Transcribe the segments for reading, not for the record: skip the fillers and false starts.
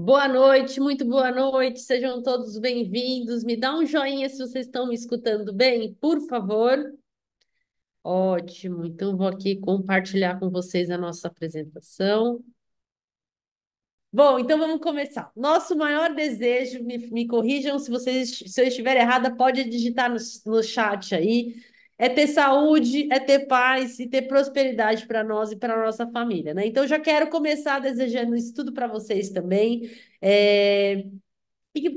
Boa noite, muito boa noite, sejam todos bem-vindos. Me dá um joinha se vocês estão me escutando bem, por favor. Ótimo, então vou aqui compartilhar com vocês a nossa apresentação. Bom, então vamos começar. Nosso maior desejo, me corrijam se eu estiver errada, pode digitar no chat aí. É ter saúde, é ter paz e ter prosperidade para nós e para a nossa família, né? Então, já quero começar desejando isso tudo para vocês também.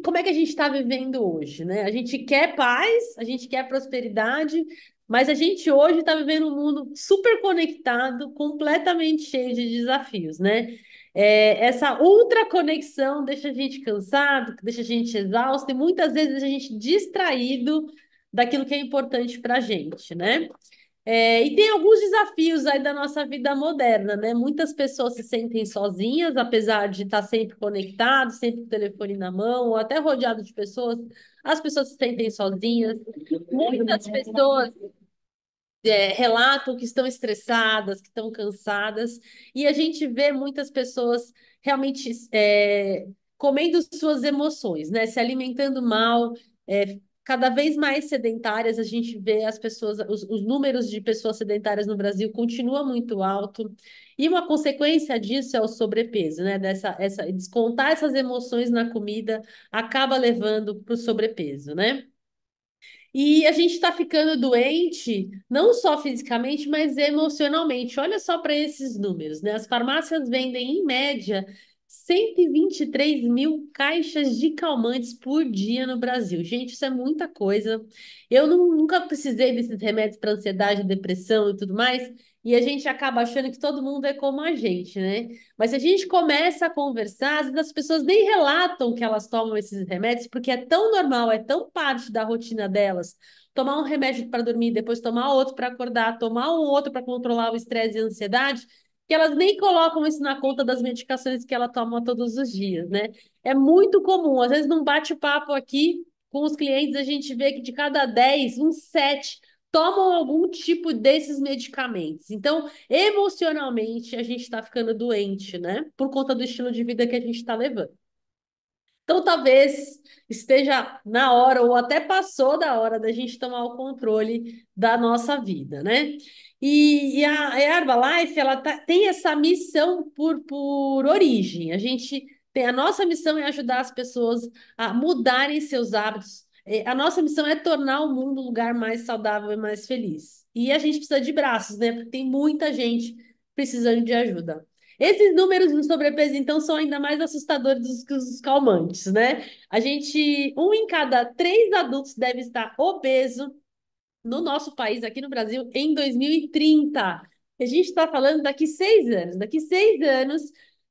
Como é que a gente está vivendo hoje, né? A gente quer paz, a gente quer prosperidade, mas a gente hoje está vivendo um mundo super conectado, completamente cheio de desafios, né? Essa ultra conexão deixa a gente cansado, deixa a gente exausto e muitas vezes a gente distraído daquilo que é importante para a gente, né? E tem alguns desafios aí da nossa vida moderna, né? Muitas pessoas se sentem sozinhas, apesar de estar sempre conectado, sempre com o telefone na mão, ou até rodeado de pessoas, as pessoas se sentem sozinhas. Muitas pessoas relatam que estão estressadas, que estão cansadas, e a gente vê muitas pessoas realmente comendo suas emoções, né? Se alimentando mal, cada vez mais sedentárias, a gente vê as pessoas, os números de pessoas sedentárias no Brasil continua muito alto, e uma consequência disso é o sobrepeso, né? Descontar essas emoções na comida acaba levando para o sobrepeso, né? E a gente está ficando doente, não só fisicamente, mas emocionalmente. Olha só para esses números, né? As farmácias vendem, em média, 123 mil caixas de calmantes por dia no Brasil. Gente, isso é muita coisa. Nunca precisei desses remédios para ansiedade, depressão e tudo mais, e a gente acaba achando que todo mundo é como a gente, né? Mas se a gente começa a conversar, às vezes as pessoas nem relatam que elas tomam esses remédios, porque é tão normal, é tão parte da rotina delas. Tomar um remédio para dormir, depois tomar outro para acordar, tomar um outro para controlar o estresse e a ansiedade, que elas nem colocam isso na conta das medicações que ela toma todos os dias, né? É muito comum, às vezes num bate-papo aqui com os clientes, a gente vê que de cada 10, uns 7 tomam algum tipo desses medicamentos. Então, emocionalmente, a gente está ficando doente, né? Por conta do estilo de vida que a gente está levando. Então, talvez esteja na hora, ou até passou da hora, da gente tomar o controle da nossa vida, né? E a Herbalife, ela tem essa missão por origem. A nossa missão é ajudar as pessoas a mudarem seus hábitos. A nossa missão é tornar o mundo um lugar mais saudável e mais feliz. E a gente precisa de braços, né? Porque tem muita gente precisando de ajuda. Esses números do sobrepeso, então, são ainda mais assustadores que os calmantes, né? Um em cada 3 adultos deve estar obeso no nosso país, aqui no Brasil, em 2030. A gente está falando daqui 6 anos. Daqui 6 anos,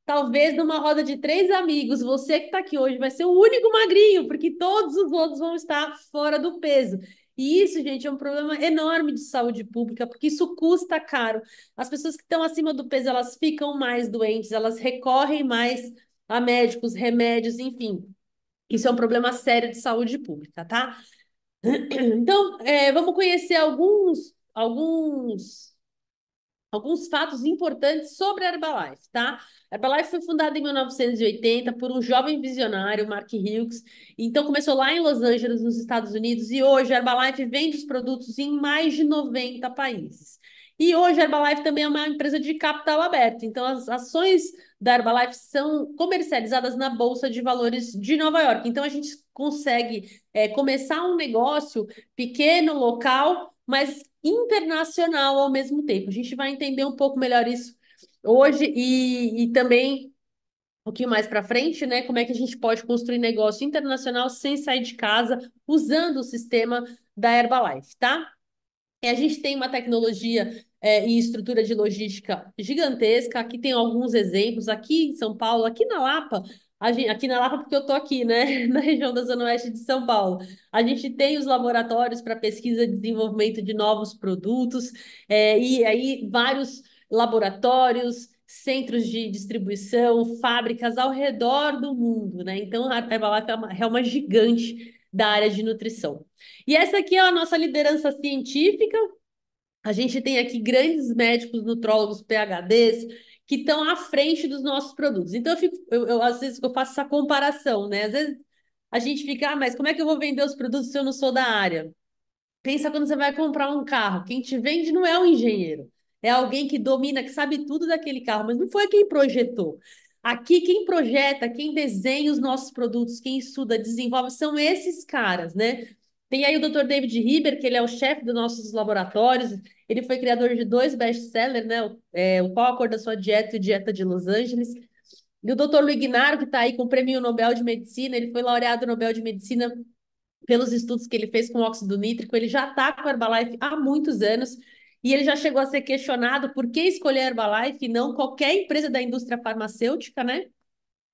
talvez numa roda de 3 amigos, você que está aqui hoje vai ser o único magrinho, porque todos os outros vão estar fora do peso. E isso, gente, é um problema enorme de saúde pública, porque isso custa caro. As pessoas que estão acima do peso, elas ficam mais doentes, elas recorrem mais a médicos, remédios, enfim. Isso é um problema sério de saúde pública, tá? Então, vamos conhecer alguns fatos importantes sobre a Herbalife, tá? A Herbalife foi fundada em 1980 por um jovem visionário, Mark Hughes. Então, começou lá em Los Angeles, nos Estados Unidos, e hoje a Herbalife vende os produtos em mais de 90 países. E hoje a Herbalife também é uma empresa de capital aberto. Então, as ações da Herbalife são comercializadas na Bolsa de Valores de Nova York. Então, a gente consegue começar um negócio pequeno, local, mas internacional ao mesmo tempo. A gente vai entender um pouco melhor isso hoje e também um pouquinho mais para frente, né? Como é que a gente pode construir negócio internacional sem sair de casa, usando o sistema da Herbalife, tá? E a gente tem uma tecnologia e estrutura de logística gigantesca. Aqui tem alguns exemplos. Aqui em São Paulo, aqui na Lapa, aqui na Lapa porque eu tô aqui, né, na região da Zona Oeste de São Paulo. A gente tem os laboratórios para pesquisa e desenvolvimento de novos produtos, e aí vários laboratórios, centros de distribuição, fábricas ao redor do mundo, né? Então a Herbalife é uma gigante da área de nutrição. E essa aqui é a nossa liderança científica. A gente tem aqui grandes médicos, nutrólogos, PhDs, que estão à frente dos nossos produtos. Então, às vezes eu faço essa comparação, né? Às vezes a gente fica, mas como é que eu vou vender os produtos se eu não sou da área? Pensa quando você vai comprar um carro. Quem te vende não é um engenheiro. É alguém que domina, que sabe tudo daquele carro, mas não foi quem projetou. Aqui, quem projeta, quem desenha os nossos produtos, quem estuda, desenvolve, são esses caras, né? Tem aí o Dr. David Rieber, que ele é o chefe dos nossos laboratórios. Ele foi criador de dois best-sellers, né? O Qual a Cor da Sua Dieta e Dieta de Los Angeles. E o Dr. Luiz Guinaro, que está aí com o Prêmio Nobel de Medicina, ele foi laureado Nobel de Medicina pelos estudos que ele fez com óxido nítrico. Ele já está com a Herbalife há muitos anos e ele já chegou a ser questionado por que escolher a Herbalife e não qualquer empresa da indústria farmacêutica, né?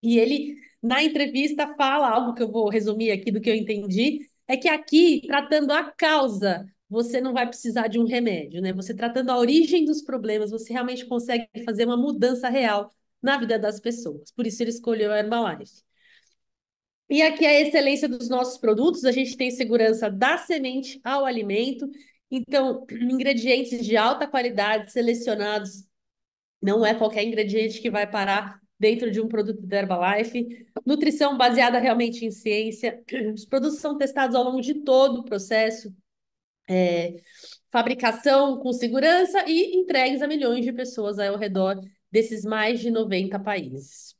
E ele, na entrevista, fala algo que eu vou resumir aqui do que eu entendi, é que aqui, tratando a causa, você não vai precisar de um remédio, né? Você tratando a origem dos problemas, você realmente consegue fazer uma mudança real na vida das pessoas. Por isso ele escolheu a Herbalife. E aqui a excelência dos nossos produtos, a gente tem segurança da semente ao alimento. Então, ingredientes de alta qualidade selecionados, não é qualquer ingrediente que vai parar dentro de um produto da Herbalife. Nutrição baseada realmente em ciência. Os produtos são testados ao longo de todo o processo. Fabricação com segurança e entregues a milhões de pessoas ao redor desses mais de 90 países.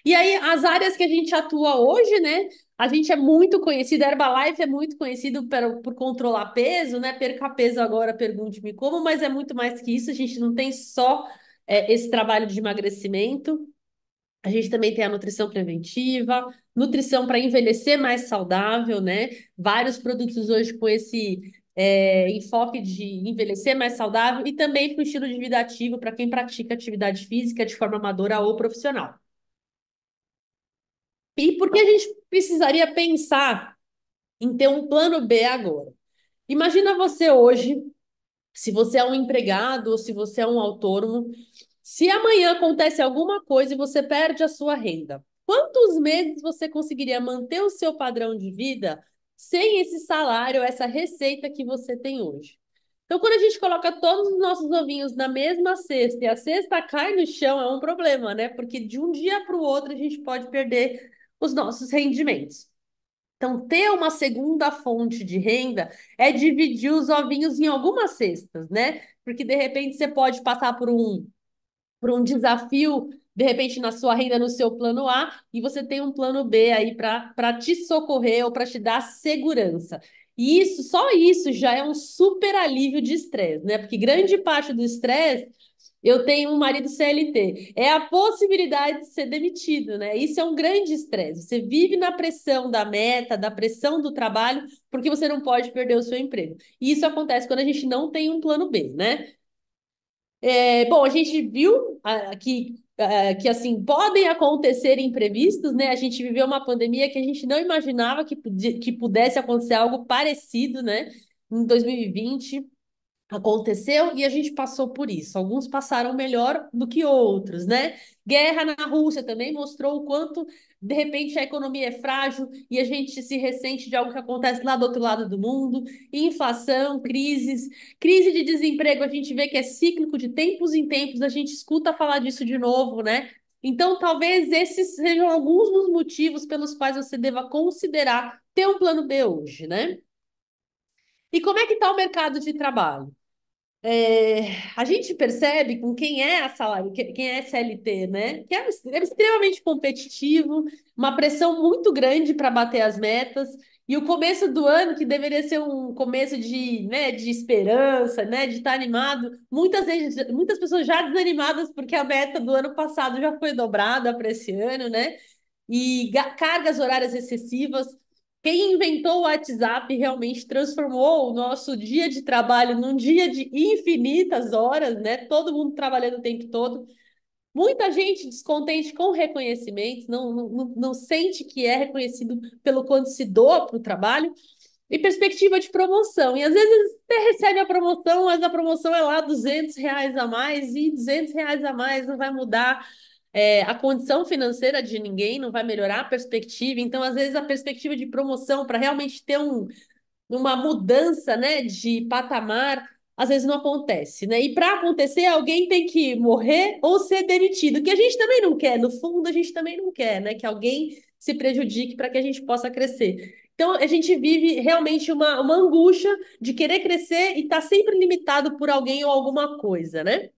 E aí, as áreas que a gente atua hoje, né? A gente é muito conhecido, a Herbalife é muito conhecido por controlar peso, né? Perca peso agora, pergunte-me como, mas é muito mais que isso. A gente não tem só esse trabalho de emagrecimento, a gente também tem a nutrição preventiva, nutrição para envelhecer mais saudável, né? Vários produtos hoje com esse enfoque de envelhecer mais saudável e também para o estilo de vida ativo, para quem pratica atividade física de forma amadora ou profissional. E por que a gente precisaria pensar em ter um plano B agora? Imagina você hoje, se você é um empregado ou se você é um autônomo, se amanhã acontece alguma coisa e você perde a sua renda, quantos meses você conseguiria manter o seu padrão de vida sem esse salário, essa receita que você tem hoje? Então, quando a gente coloca todos os nossos ovinhos na mesma cesta e a cesta cai no chão, é um problema, né? Porque de um dia para o outro a gente pode perder os nossos rendimentos. Então, ter uma segunda fonte de renda é dividir os ovinhos em algumas cestas, né? Porque de repente você pode passar por um desafio, de repente, na sua renda, no seu plano A, e você tem um plano B aí para te socorrer ou para te dar segurança. E isso, só isso já é um super alívio de estresse, né? Porque grande parte do estresse, eu tenho um marido CLT, é a possibilidade de ser demitido, né? Isso é um grande estresse. Você vive na pressão da meta, da pressão do trabalho, porque você não pode perder o seu emprego. E isso acontece quando a gente não tem um plano B, né? Bom, a gente viu que assim podem acontecer imprevistos, né? A gente viveu uma pandemia que a gente não imaginava que pudesse acontecer algo parecido, né? Em 2020 aconteceu e a gente passou por isso. Alguns passaram melhor do que outros, né? Guerra na Rússia também mostrou o quanto, de repente, a economia é frágil e a gente se ressente de algo que acontece lá do outro lado do mundo. Inflação, crises, crise de desemprego, a gente vê que é cíclico, de tempos em tempos, a gente escuta falar disso de novo, né? Então, talvez esses sejam alguns dos motivos pelos quais você deva considerar ter um plano B hoje, né? E como é que está o mercado de trabalho? A gente percebe com quem é a salário, quem é CLT, né? Que é extremamente competitivo, uma pressão muito grande para bater as metas. E o começo do ano, que deveria ser um começo de, né, de esperança, né, de estar animado, muitas pessoas já desanimadas porque a meta do ano passado já foi dobrada para esse ano, né? E cargas horárias excessivas. Quem inventou o WhatsApp realmente transformou o nosso dia de trabalho num dia de infinitas horas, né? Todo mundo trabalhando o tempo todo. Muita gente descontente com reconhecimentos, não sente que é reconhecido pelo quanto se doa para o trabalho. E perspectiva de promoção. E às vezes até recebe a promoção, mas a promoção é lá R$ 200 a mais, e R$ 200 a mais não vai mudar a condição financeira de ninguém, não vai melhorar a perspectiva. Então, às vezes, a perspectiva de promoção para realmente ter uma mudança, né, de patamar às vezes não acontece, né? E para acontecer, alguém tem que morrer ou ser demitido, que a gente também não quer, no fundo, a gente também não quer, né? Que alguém se prejudique para que a gente possa crescer. Então, a gente vive realmente uma angústia de querer crescer e estar sempre limitado por alguém ou alguma coisa, né?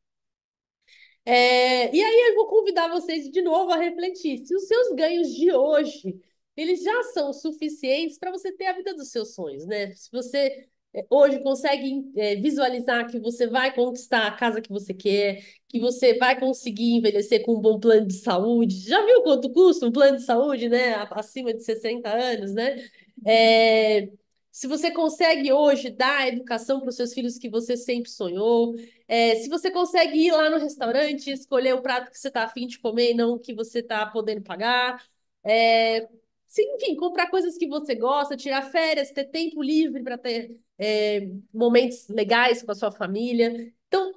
E aí eu vou convidar vocês de novo a refletir se os seus ganhos de hoje, eles já são suficientes para você ter a vida dos seus sonhos, né? Se você hoje consegue visualizar que você vai conquistar a casa que você quer, que você vai conseguir envelhecer com um bom plano de saúde. Já viu quanto custa um plano de saúde, né? Acima de 60 anos, né? É, se você consegue hoje dar a educação para os seus filhos que você sempre sonhou, se você consegue ir lá no restaurante, escolher o prato que você está afim de comer e não o que você está podendo pagar. É, enfim, comprar coisas que você gosta, tirar férias, ter tempo livre para ter momentos legais com a sua família. Então,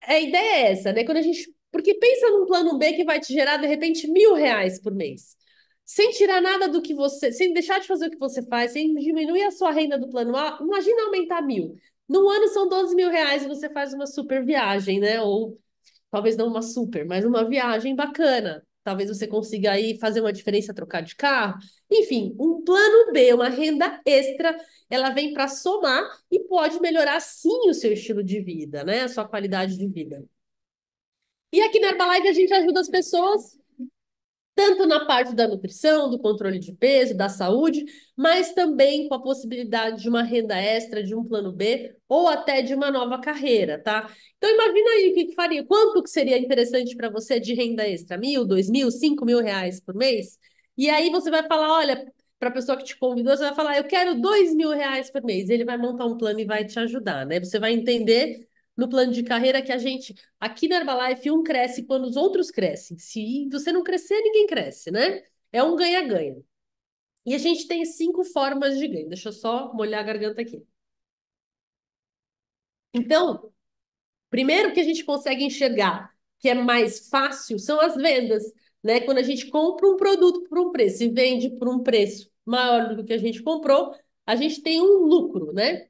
a ideia é essa, né? Quando a gente. Porque pensa num plano B que vai te gerar, de repente, R$ 1.000 por mês. Sem tirar nada do que você. Sem deixar de fazer o que você faz, sem diminuir a sua renda do plano A, imagina aumentar 1.000. No ano são R$ 12.000 e você faz uma super viagem, né? Ou talvez não uma super, mas uma viagem bacana. Talvez você consiga aí fazer uma diferença, trocar de carro. Enfim, um plano B, uma renda extra, ela vem para somar e pode melhorar sim o seu estilo de vida, né? A sua qualidade de vida. E aqui na Herbalife a gente ajuda as pessoas tanto na parte da nutrição, do controle de peso, da saúde, mas também com a possibilidade de uma renda extra, de um plano B ou até de uma nova carreira, tá? Então imagina aí o que que faria, quanto que seria interessante para você de renda extra? 1.000, 2.000, R$ 5.000 por mês? E aí você vai falar, olha, para a pessoa que te convidou, você vai falar, eu quero R$ 2.000 por mês. Ele vai montar um plano e vai te ajudar, né? Você vai entender no plano de carreira que a gente aqui na Herbalife, um cresce quando os outros crescem. Se você não crescer, ninguém cresce, né? É um ganha-ganha. E a gente tem 5 formas de ganho. Deixa eu só molhar a garganta aqui. Então, primeiro que a gente consegue enxergar que é mais fácil são as vendas, né? Quando a gente compra um produto por um preço e vende por um preço maior do que a gente comprou, a gente tem um lucro, né?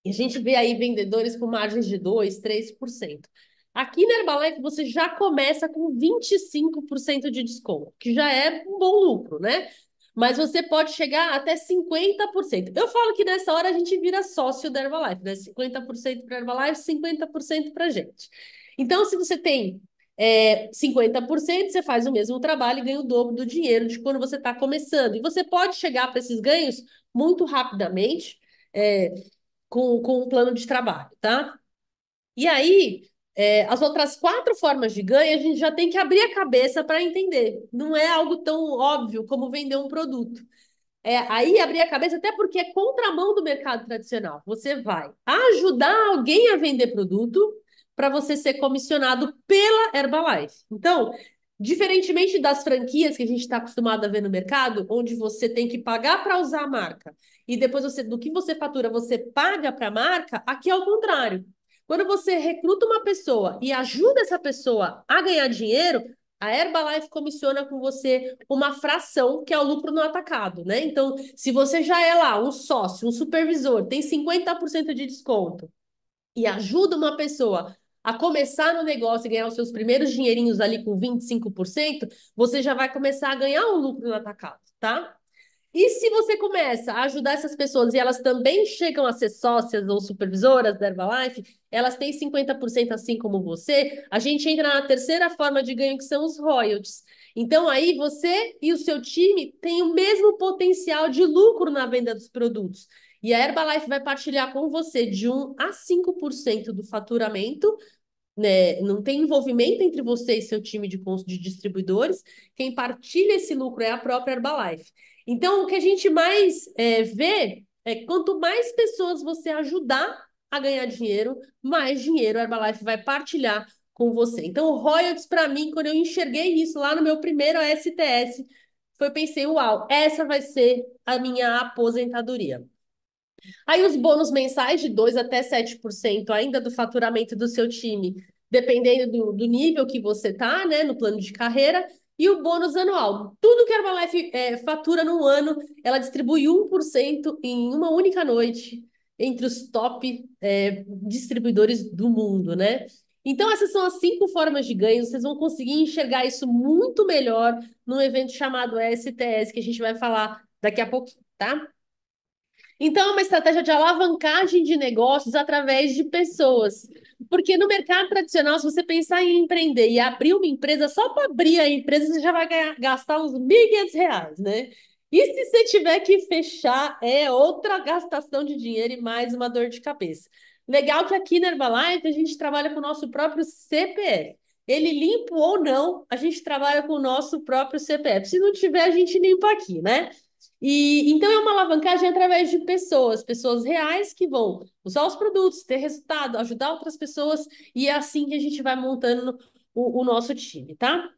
E a gente vê aí vendedores com margens de 2, 3%. Aqui na Herbalife você já começa com 25% de desconto, que já é um bom lucro, né? Mas você pode chegar até 50%. Eu falo que nessa hora a gente vira sócio da Herbalife, né? 50% para a Herbalife, 50% para a gente. Então, se você tem 50%, você faz o mesmo trabalho e ganha o dobro do dinheiro de quando você está começando. E você pode chegar para esses ganhos muito rapidamente. É, com um plano de trabalho, tá? E aí, as outras 4 formas de ganho, a gente já tem que abrir a cabeça para entender. Não é algo tão óbvio como vender um produto. Aí abrir a cabeça, até porque é contramão do mercado tradicional. Você vai ajudar alguém a vender produto para você ser comissionado pela Herbalife. Então, diferentemente das franquias que a gente está acostumado a ver no mercado, onde você tem que pagar para usar a marca e depois do que você fatura, você paga para a marca, aqui é o contrário. Quando você recruta uma pessoa e ajuda essa pessoa a ganhar dinheiro, a Herbalife comissiona com você uma fração que é o lucro no atacado, né? Então, se você já é lá um sócio, um supervisor, tem 50% de desconto e ajuda uma pessoa a começar no negócio e ganhar os seus primeiros dinheirinhos ali com 25%, você já vai começar a ganhar um lucro no atacado, tá? E se você começa a ajudar essas pessoas e elas também chegam a ser sócias ou supervisoras da Herbalife, elas têm 50% assim como você, a gente entra na terceira forma de ganho, que são os royalties. Então, aí você e o seu time têm o mesmo potencial de lucro na venda dos produtos. E a Herbalife vai partilhar com você de 1 a 5% do faturamento, né? Não tem envolvimento entre você e seu time de distribuidores. Quem partilha esse lucro é a própria Herbalife. Então, o que a gente mais vê é que quanto mais pessoas você ajudar a ganhar dinheiro, mais dinheiro a Herbalife vai partilhar com você. Então, o royalties, para mim, quando eu enxerguei isso lá no meu primeiro STS, foi pensei, uau, essa vai ser a minha aposentadoria. Aí os bônus mensais de 2 até 7% ainda do faturamento do seu time, dependendo do nível que você tá, né, no plano de carreira, e o bônus anual. Tudo que a Herbalife fatura no ano, ela distribui 1% em uma única noite. entre os top distribuidores do mundo, né? Então, essas são as 5 formas de ganho. Vocês vão conseguir enxergar isso muito melhor num evento chamado STS, que a gente vai falar daqui a pouquinho, tá? Então, é uma estratégia de alavancagem de negócios através de pessoas. Porque no mercado tradicional, se você pensar em empreender e abrir uma empresa, só para abrir a empresa, você já vai gastar uns R$ 1.500, né? E se você tiver que fechar, é outra gastação de dinheiro e mais uma dor de cabeça. Legal que aqui na Herbalife a gente trabalha com o nosso próprio CPF. Ele limpo ou não, a gente trabalha com o nosso próprio CPF. Se não tiver, a gente limpa aqui, né? E então é uma alavancagem através de pessoas, pessoas reais que vão usar os produtos, ter resultado, ajudar outras pessoas, e é assim que a gente vai montando o nosso time, tá?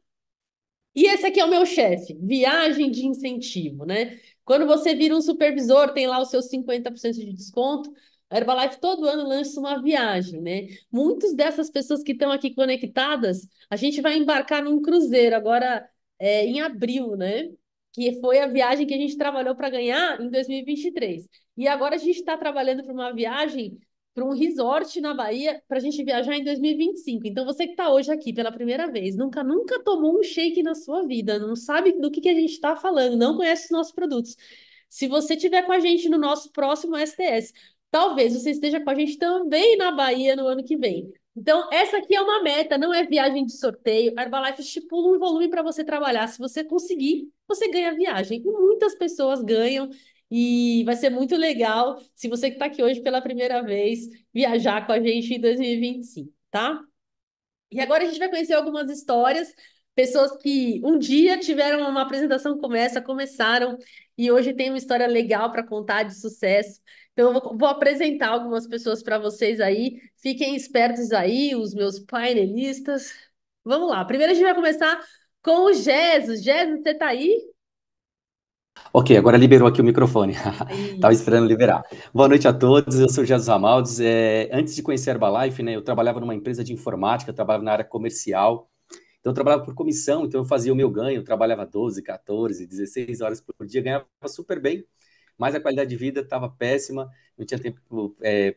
E esse aqui é o meu chefe, viagem de incentivo, né? Quando você vira um supervisor, tem lá os seus 50% de desconto. A Herbalife todo ano lança uma viagem, né? Muitas dessas pessoas que estão aqui conectadas, a gente vai embarcar num cruzeiro agora em abril, né? Que foi a viagem que a gente trabalhou para ganhar em 2023. E agora a gente está trabalhando para uma viagem para um resort na Bahia para a gente viajar em 2025. Então, você que está hoje aqui pela primeira vez, nunca tomou um shake na sua vida, não sabe do que a gente está falando, não conhece os nossos produtos. Se você estiver com a gente no nosso próximo STS, talvez você esteja com a gente também na Bahia no ano que vem. Então, essa aqui é uma meta, não é viagem de sorteio. A Herbalife estipula um volume para você trabalhar. Se você conseguir, você ganha a viagem. E muitas pessoas ganham. E vai ser muito legal se você que está aqui hoje pela primeira vez viajar com a gente em 2025, tá? E agora a gente vai conhecer algumas histórias, pessoas que um dia tiveram uma apresentação como essa, começaram e hoje tem uma história legal para contar de sucesso. Então, eu vou apresentar algumas pessoas para vocês aí. Fiquem espertos aí, os meus painelistas. Vamos lá. Primeiro a gente vai começar com o Jesus. Jesus, você está aí? Ok, agora liberou aqui o microfone. Tava Isso. esperando liberar. Boa noite a todos, eu sou Jesus Ramaldes. Antes de conhecer a Herbalife, né, eu trabalhava numa empresa de informática, eu trabalhava na área comercial. Então, eu trabalhava por comissão, então eu fazia o meu ganho, eu trabalhava 12, 14, 16 horas por dia, ganhava super bem, mas a qualidade de vida estava péssima, não tinha tempo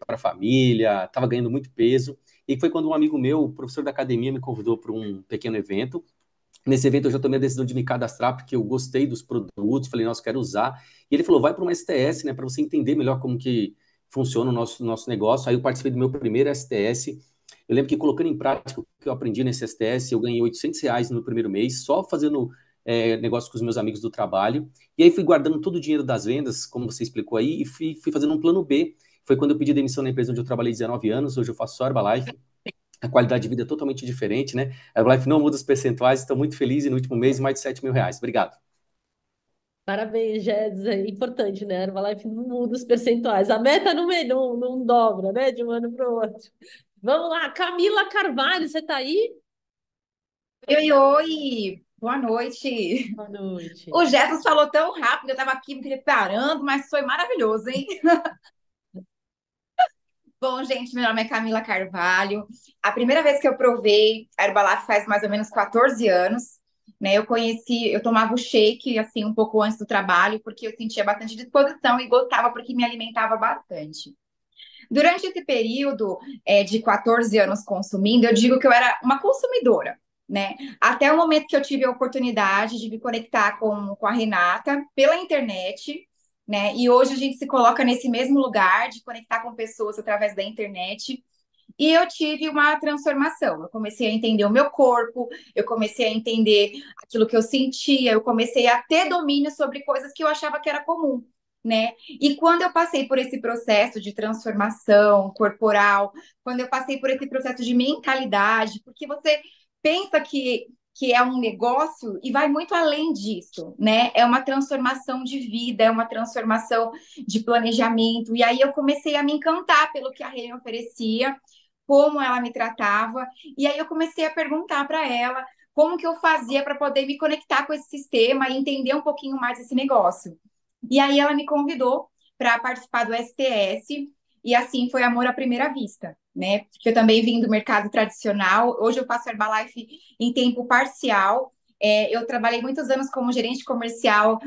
para a família, estava ganhando muito peso. E foi quando um amigo meu, professor da academia, me convidou para um pequeno evento. Nesse evento eu já tomei a decisão de me cadastrar porque eu gostei dos produtos, falei, nossa, quero usar. E ele falou, vai para uma STS, né, para você entender melhor como que funciona o nosso negócio. Aí eu participei do meu primeiro STS. Eu lembro que colocando em prática o que eu aprendi nesse STS, eu ganhei R$ 800 no meu primeiro mês, só fazendo negócio com os meus amigos do trabalho. E aí fui guardando todo o dinheiro das vendas, como você explicou aí, e fui fazendo um plano B. Foi quando eu pedi demissão na empresa onde eu trabalhei 19 anos, hoje eu faço só Herbalife. A qualidade de vida é totalmente diferente, né? A Herbalife não muda os percentuais, estou muito feliz e no último mês mais de R$ 7.000. Obrigado. Parabéns, Jéssica. É importante, né? A Herbalife não muda os percentuais. A meta não dobra, né? De um ano para o outro. Vamos lá, Camila Carvalho, você está aí? Oi, oi, boa noite. Boa noite. O Gerson falou tão rápido, eu estava aqui me preparando, mas foi maravilhoso, hein? Bom, gente, meu nome é Camila Carvalho. A primeira vez que eu provei a Herbalife faz mais ou menos 14 anos, né? Eu tomava o shake, assim, um pouco antes do trabalho, porque eu sentia bastante disposição e gostava, porque me alimentava bastante. Durante esse período, de 14 anos consumindo, eu digo que eu era uma consumidora, né? Até o momento que eu tive a oportunidade de me conectar com a Renata pela internet, né? E hoje a gente se coloca nesse mesmo lugar de conectar com pessoas através da internet. E eu tive uma transformação. Eu comecei a entender o meu corpo, eu comecei a entender aquilo que eu sentia, eu comecei a ter domínio sobre coisas que eu achava que era comum, né? E quando eu passei por esse processo de transformação corporal, quando eu passei por esse processo de mentalidade, porque você pensa que é um negócio e vai muito além disso, né? É uma transformação de vida, é uma transformação de planejamento. E aí eu comecei a me encantar pelo que a Rei me oferecia, como ela me tratava, e aí eu comecei a perguntar para ela como que eu fazia para poder me conectar com esse sistema e entender um pouquinho mais esse negócio. E aí ela me convidou para participar do STS, e assim foi amor à primeira vista, né? Porque eu também vim do mercado tradicional, hoje eu faço Herbalife em tempo parcial. Eu trabalhei muitos anos como gerente comercial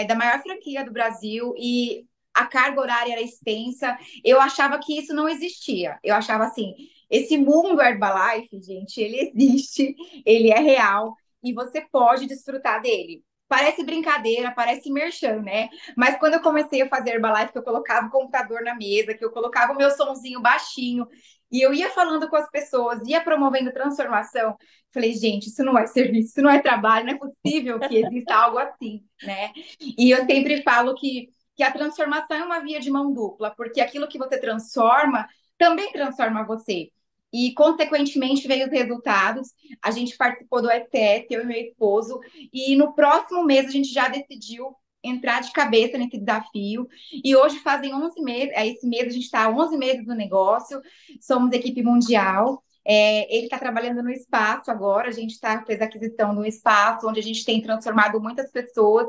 da maior franquia do Brasil, e a carga horária era extensa. Eu achava que isso não existia. Eu achava assim, esse mundo Herbalife, gente, ele existe, ele é real e você pode desfrutar dele. Parece brincadeira, parece merchan, né? Mas quando eu comecei a fazer Herbalife, que eu colocava o computador na mesa, que eu colocava o meu sonzinho baixinho, e eu ia falando com as pessoas, ia promovendo transformação, falei, gente, isso não é serviço, isso não é trabalho, não é possível que exista algo assim, né? E eu sempre falo que a transformação é uma via de mão dupla, porque aquilo que você transforma também transforma você. E, consequentemente, veio os resultados. A gente participou do STS, eu e meu esposo, e no próximo mês a gente já decidiu entrar de cabeça nesse desafio. E hoje fazem 11 meses, esse mês a gente está há 11 meses no negócio, somos equipe mundial. Ele está trabalhando no espaço agora, a gente fez aquisição no espaço, onde a gente tem transformado muitas pessoas.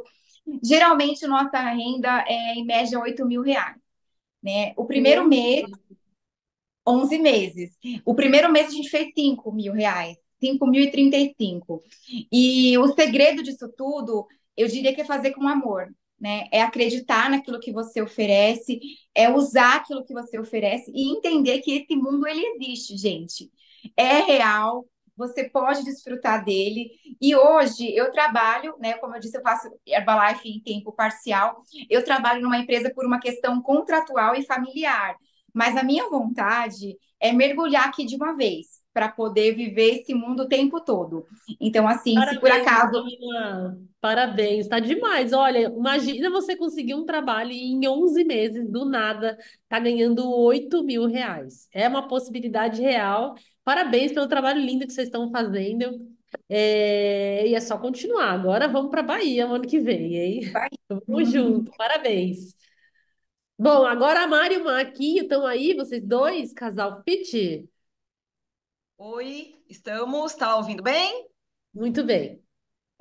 Geralmente, nossa renda é, em média, R$ 8.000, né? O primeiro mês, 11 meses. O primeiro mês a gente fez R$ 5.000, 5.035. E o segredo disso tudo, eu diria que é fazer com amor, né? É acreditar naquilo que você oferece, é usar aquilo que você oferece e entender que esse mundo ele existe, gente. É real, você pode desfrutar dele. E hoje eu trabalho, né? Como eu disse, eu faço Herbalife em tempo parcial. Eu trabalho numa empresa por uma questão contratual e familiar. Mas a minha vontade é mergulhar aqui de uma vez, para poder viver esse mundo o tempo todo. Então, assim, se por Parabéns, acaso. Camila. Parabéns, tá demais. Olha, imagina você conseguir um trabalho e em 11 meses, do nada, tá ganhando R$ 8.000. É uma possibilidade real. Parabéns pelo trabalho lindo que vocês estão fazendo. E é só continuar. Agora vamos para Bahia no ano que vem, hein? Vamos junto. Parabéns. Bom, agora a Mari e o Marquinho estão aí, vocês dois, casal fit? Oi, estamos, tá ouvindo bem? Muito bem.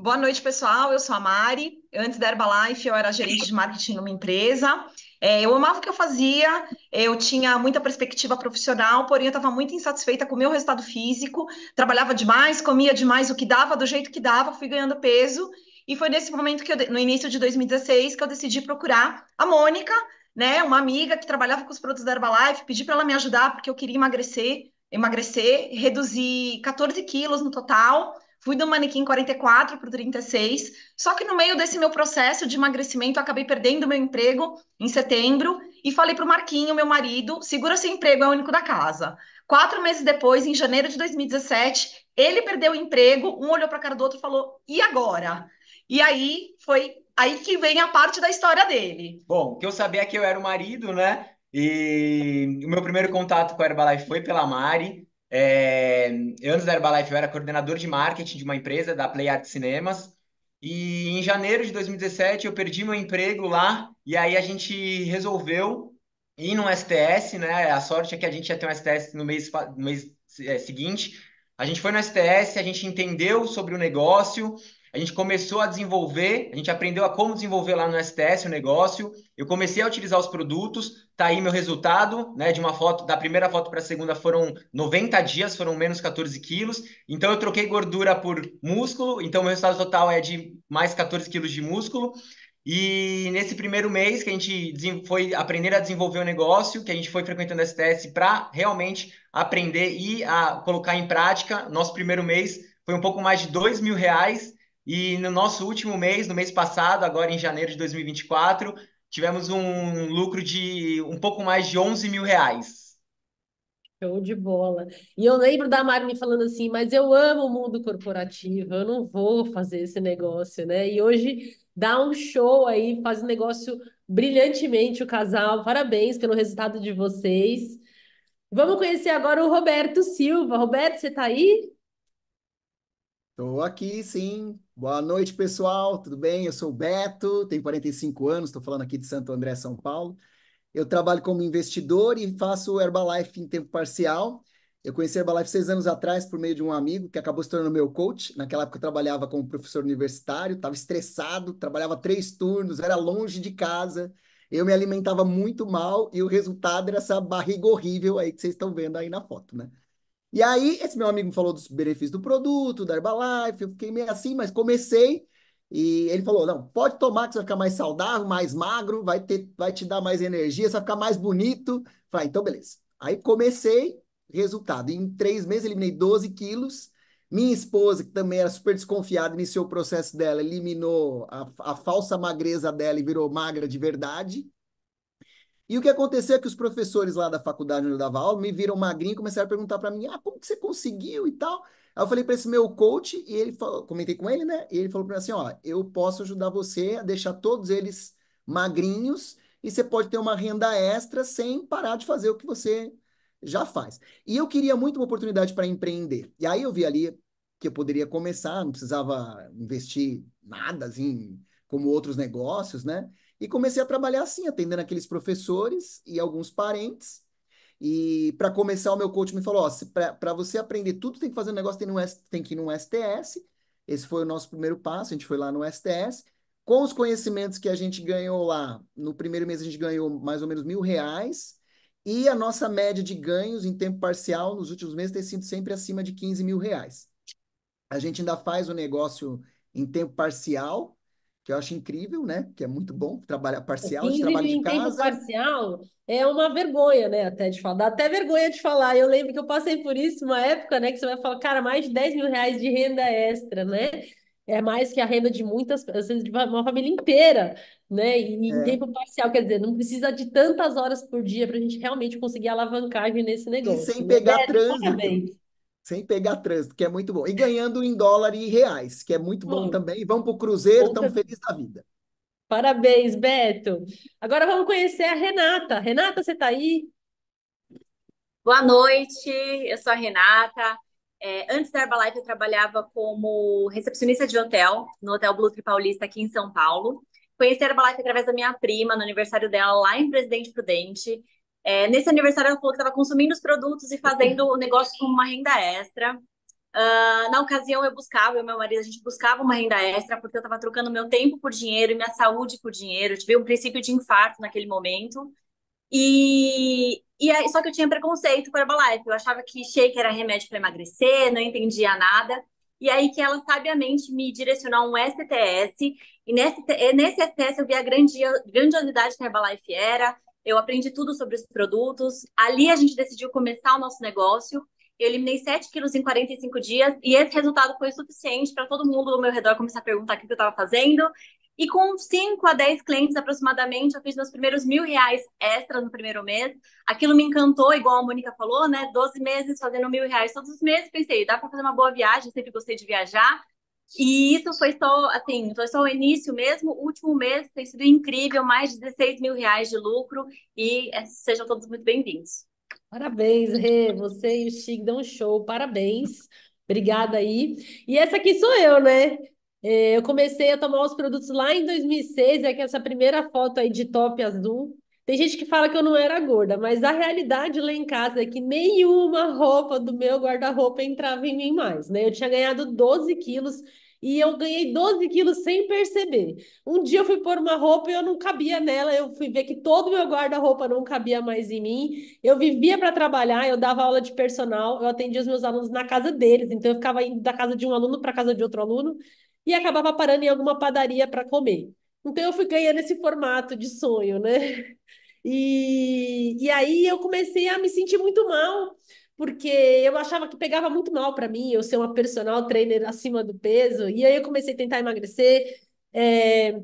Boa noite, pessoal. Eu sou a Mari. Antes da Herbalife, eu era gerente de marketing numa empresa. Eu amava o que eu fazia, eu tinha muita perspectiva profissional, porém eu estava muito insatisfeita com o meu resultado físico. Trabalhava demais, comia demais o que dava, do jeito que dava, fui ganhando peso. E foi nesse momento que no início de 2016, que eu decidi procurar a Mônica, né, uma amiga que trabalhava com os produtos da Herbalife, pedi para ela me ajudar porque eu queria emagrecer, reduzir 14 quilos no total. Fui do manequim 44 para o 36, só que no meio desse meu processo de emagrecimento, eu acabei perdendo meu emprego em setembro e falei para o Marquinho, meu marido, segura seu emprego, é o único da casa. 4 meses depois, em janeiro de 2017, ele perdeu o emprego, um olhou para a cara do outro e falou, e agora? E aí, foi aí que vem a parte da história dele. Bom, o que eu sabia é que eu era o marido, né? E o meu primeiro contato com a Herbalife foi pela Mari. Antes da Herbalife, eu era coordenador de marketing de uma empresa, da Play Art Cinemas. E em janeiro de 2017, eu perdi meu emprego lá. E aí a gente resolveu ir no STS, né? A sorte é que a gente ia ter um STS no mês seguinte. A gente foi no STS, a gente entendeu sobre o negócio. A gente começou a desenvolver, a gente aprendeu a como desenvolver lá no STS o negócio. Eu comecei a utilizar os produtos, tá aí meu resultado, né? De uma foto, da primeira foto para a segunda foram 90 dias, foram menos 14 quilos. Então eu troquei gordura por músculo, então meu resultado total é de mais 14 quilos de músculo. E nesse primeiro mês que a gente foi aprender a desenvolver o negócio, que a gente foi frequentando o STS para realmente aprender e a colocar em prática, nosso primeiro mês foi um pouco mais de R$ 2.000. E no nosso último mês, no mês passado, agora em janeiro de 2024, tivemos um lucro de um pouco mais de R$ 11.000. Show de bola. E eu lembro da Mari me falando assim, mas eu amo o mundo corporativo, eu não vou fazer esse negócio, né? E hoje dá um show aí, faz um negócio brilhantemente o casal. Parabéns pelo resultado de vocês. Vamos conhecer agora o Roberto Silva. Roberto, você tá aí? Estou aqui, sim. Boa noite, pessoal. Tudo bem? Eu sou o Beto, tenho 45 anos, estou falando aqui de Santo André, São Paulo. Eu trabalho como investidor e faço Herbalife em tempo parcial. Eu conheci a Herbalife 6 anos atrás por meio de um amigo que acabou se tornando meu coach. Naquela época eu trabalhava como professor universitário, estava estressado, trabalhava 3 turnos, era longe de casa. Eu me alimentava muito mal e o resultado era essa barriga horrível aí que vocês estão vendo aí na foto, né? E aí, esse meu amigo me falou dos benefícios do produto, da Herbalife, eu fiquei meio assim, mas comecei E ele falou: não, pode tomar que você vai ficar mais saudável, mais magro, vai te dar mais energia, você vai ficar mais bonito. Falei, então beleza. Aí comecei, resultado, em 3 meses eliminei 12 quilos. Minha esposa, que também era super desconfiada, iniciou o processo dela, eliminou a falsa magreza dela e virou magra de verdade. E o que aconteceu é que os professores lá da faculdade onde eu dava aula me viram magrinho e começaram a perguntar para mim: como que você conseguiu e tal? Aí eu falei para esse meu coach e ele falou, comentei com ele, né? E ele falou para mim assim: ó, eu posso ajudar você a deixar todos eles magrinhos e você pode ter uma renda extra sem parar de fazer o que você já faz. E eu queria muito uma oportunidade para empreender. E aí eu vi ali que eu poderia começar, não precisava investir nada assim, como outros negócios, né? E comecei a trabalhar assim, atendendo aqueles professores e alguns parentes. E para começar, o meu coach me falou: para você aprender tudo, tem que fazer um negócio, tem que ir num STS. Esse foi o nosso primeiro passo, a gente foi lá no STS. Com os conhecimentos que a gente ganhou lá, no primeiro mês a gente ganhou mais ou menos R$ 1.000. E a nossa média de ganhos em tempo parcial nos últimos meses tem sido sempre acima de R$ 15.000. A gente ainda faz o negócio em tempo parcial, que eu acho incrível, né? Que é muito bom trabalhar parcial, a gente 15 trabalha mil de em tempo casa. parcial é uma vergonha, né? Até de falar. Dá até vergonha de falar. Eu lembro que eu passei por isso uma época, né? Que você vai falar, cara, mais de R$ 10.000 de renda extra, né? É mais que a renda de muitas, às vezes, de uma família inteira, né? E em É, tempo parcial, quer dizer, não precisa de tantas horas por dia para a gente realmente conseguir alavancagem nesse e negócio, sem né? pegar Beto, trânsito, parabéns. sem pegar trânsito, que é muito bom. E ganhando em dólar e reais, que é muito bom Bom, também. Vamos para o Cruzeiro, bom estamos também. felizes da vida. Parabéns, Beto. Agora vamos conhecer a Renata. Renata, você está aí? Boa noite, eu sou a Renata. Antes da Herbalife, eu trabalhava como recepcionista de hotel, no Hotel Blue Tree Paulista, aqui em São Paulo. Conheci a Herbalife através da minha prima, no aniversário dela, lá em Presidente Prudente. Nesse aniversário, ela falou que estava consumindo os produtos e fazendo o negócio como uma renda extra. Na ocasião, eu e meu marido, a gente buscava uma renda extra, porque eu estava trocando meu tempo por dinheiro e minha saúde por dinheiro. Eu tive um princípio de infarto naquele momento. E aí, só que eu tinha preconceito com a Herbalife. Eu achava que shake era remédio para emagrecer, não entendia nada. E aí que ela sabiamente me direcionou a um STS. E nesse STS eu vi a grandiosidade que a Herbalife era. Eu aprendi tudo sobre os produtos. Ali a gente decidiu começar o nosso negócio. Eu eliminei 7 quilos em 45 dias. E esse resultado foi suficiente para todo mundo ao meu redor começar a perguntar o que eu estava fazendo. E com 5 a 10 clientes aproximadamente, eu fiz meus primeiros R$ 1.000 extra no primeiro mês. Aquilo me encantou, igual a Mônica falou, né? 12 meses fazendo R$ 1.000 todos os meses. Pensei, dá para fazer uma boa viagem, sempre gostei de viajar. E isso foi só, assim, foi só o início mesmo. O último mês tem sido incrível, mais de R$ 16.000 de lucro. E sejam todos muito bem-vindos. Parabéns, Rê. Você e o Chico dão um show. Parabéns. Obrigada aí. E essa aqui sou eu, né? Eu comecei a tomar os produtos lá em 2006, é que essa primeira foto aí de top azul. Tem gente que fala que eu não era gorda, mas a realidade lá em casa é que nenhuma roupa do meu guarda-roupa entrava em mim mais, né? Eu tinha ganhado 12 quilos e eu ganhei 12 quilos sem perceber. Um dia eu fui pôr uma roupa e eu não cabia nela, eu fui ver que todo o meu guarda-roupa não cabia mais em mim. Eu vivia para trabalhar, eu dava aula de personal, eu atendia os meus alunos na casa deles, então eu ficava indo da casa de um aluno para casa de outro aluno e acabava parando em alguma padaria para comer. Então eu fui ganhando esse formato de sonho, né? E aí eu comecei a me sentir muito mal, porque eu achava que pegava muito mal para mim, eu ser uma personal trainer acima do peso, e aí eu comecei a tentar emagrecer. É,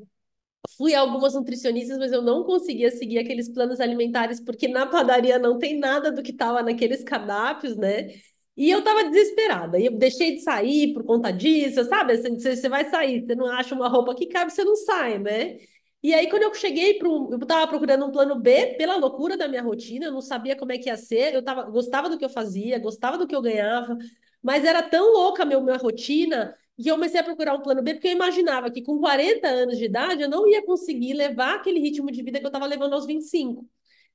Fui a algumas nutricionistas, mas eu não conseguia seguir aqueles planos alimentares, porque na padaria não tem nada do que estava naqueles cardápios, né? E eu estava desesperada. E eu deixei de sair por conta disso, sabe? Você vai sair, você não acha uma roupa que cabe, você não sai, né? E aí, quando eu cheguei para eu estava procurando um plano B pela loucura da minha rotina, eu não sabia como é que ia ser, gostava do que eu fazia, gostava do que eu ganhava, mas era tão louca a minha rotina e eu comecei a procurar um plano B, porque eu imaginava que com 40 anos de idade eu não ia conseguir levar aquele ritmo de vida que eu estava levando aos 25.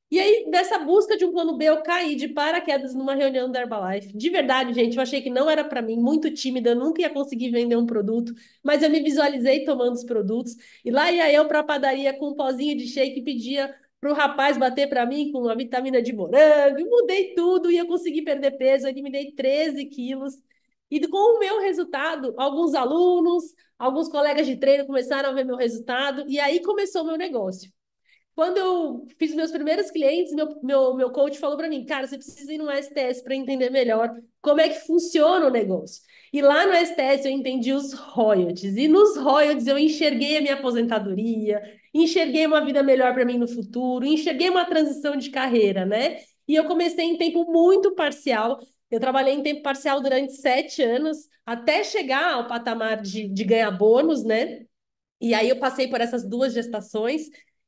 E aí, nessa busca de um plano B, eu caí de paraquedas numa reunião da Herbalife. De verdade, gente, eu achei que não era para mim, muito tímida, eu nunca ia conseguir vender um produto, mas eu me visualizei tomando os produtos. E lá ia eu para a padaria com um pozinho de shake e pedia para o rapaz bater para mim com uma vitamina de morango. E mudei tudo e eu consegui perder peso, eu eliminei 13 quilos. E com o meu resultado, alguns alunos, alguns colegas de treino começaram a ver meu resultado, e aí começou o meu negócio. Quando eu fiz meus primeiros clientes, meu coach falou para mim, cara, você precisa ir no STS para entender melhor como é que funciona o negócio. E lá no STS eu entendi os royalties. E nos royalties eu enxerguei a minha aposentadoria, enxerguei uma vida melhor para mim no futuro, enxerguei uma transição de carreira, né? E eu comecei em tempo muito parcial. Eu trabalhei em tempo parcial durante 7 anos, até chegar ao patamar de ganhar bônus, né? E aí eu passei por essas duas gestações.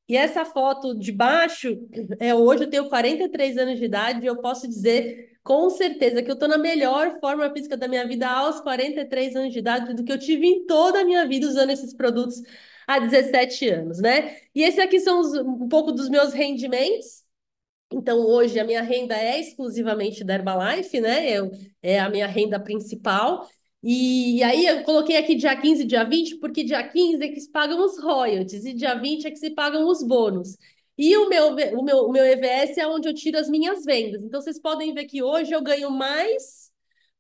E essa foto de baixo, hoje eu tenho 43 anos de idade e eu posso dizer com certeza que eu estou na melhor forma física da minha vida aos 43 anos de idade do que eu tive em toda a minha vida usando esses produtos há 17 anos, né? E esse aqui são um pouco dos meus rendimentos. Então, hoje a minha renda é exclusivamente da Herbalife, né? É a minha renda principal. E aí eu coloquei aqui dia 15 e dia 20, porque dia 15 é que se pagam os royalties e dia 20 é que se pagam os bônus. E o meu EVS é onde eu tiro as minhas vendas. Então, vocês podem ver que hoje eu ganho mais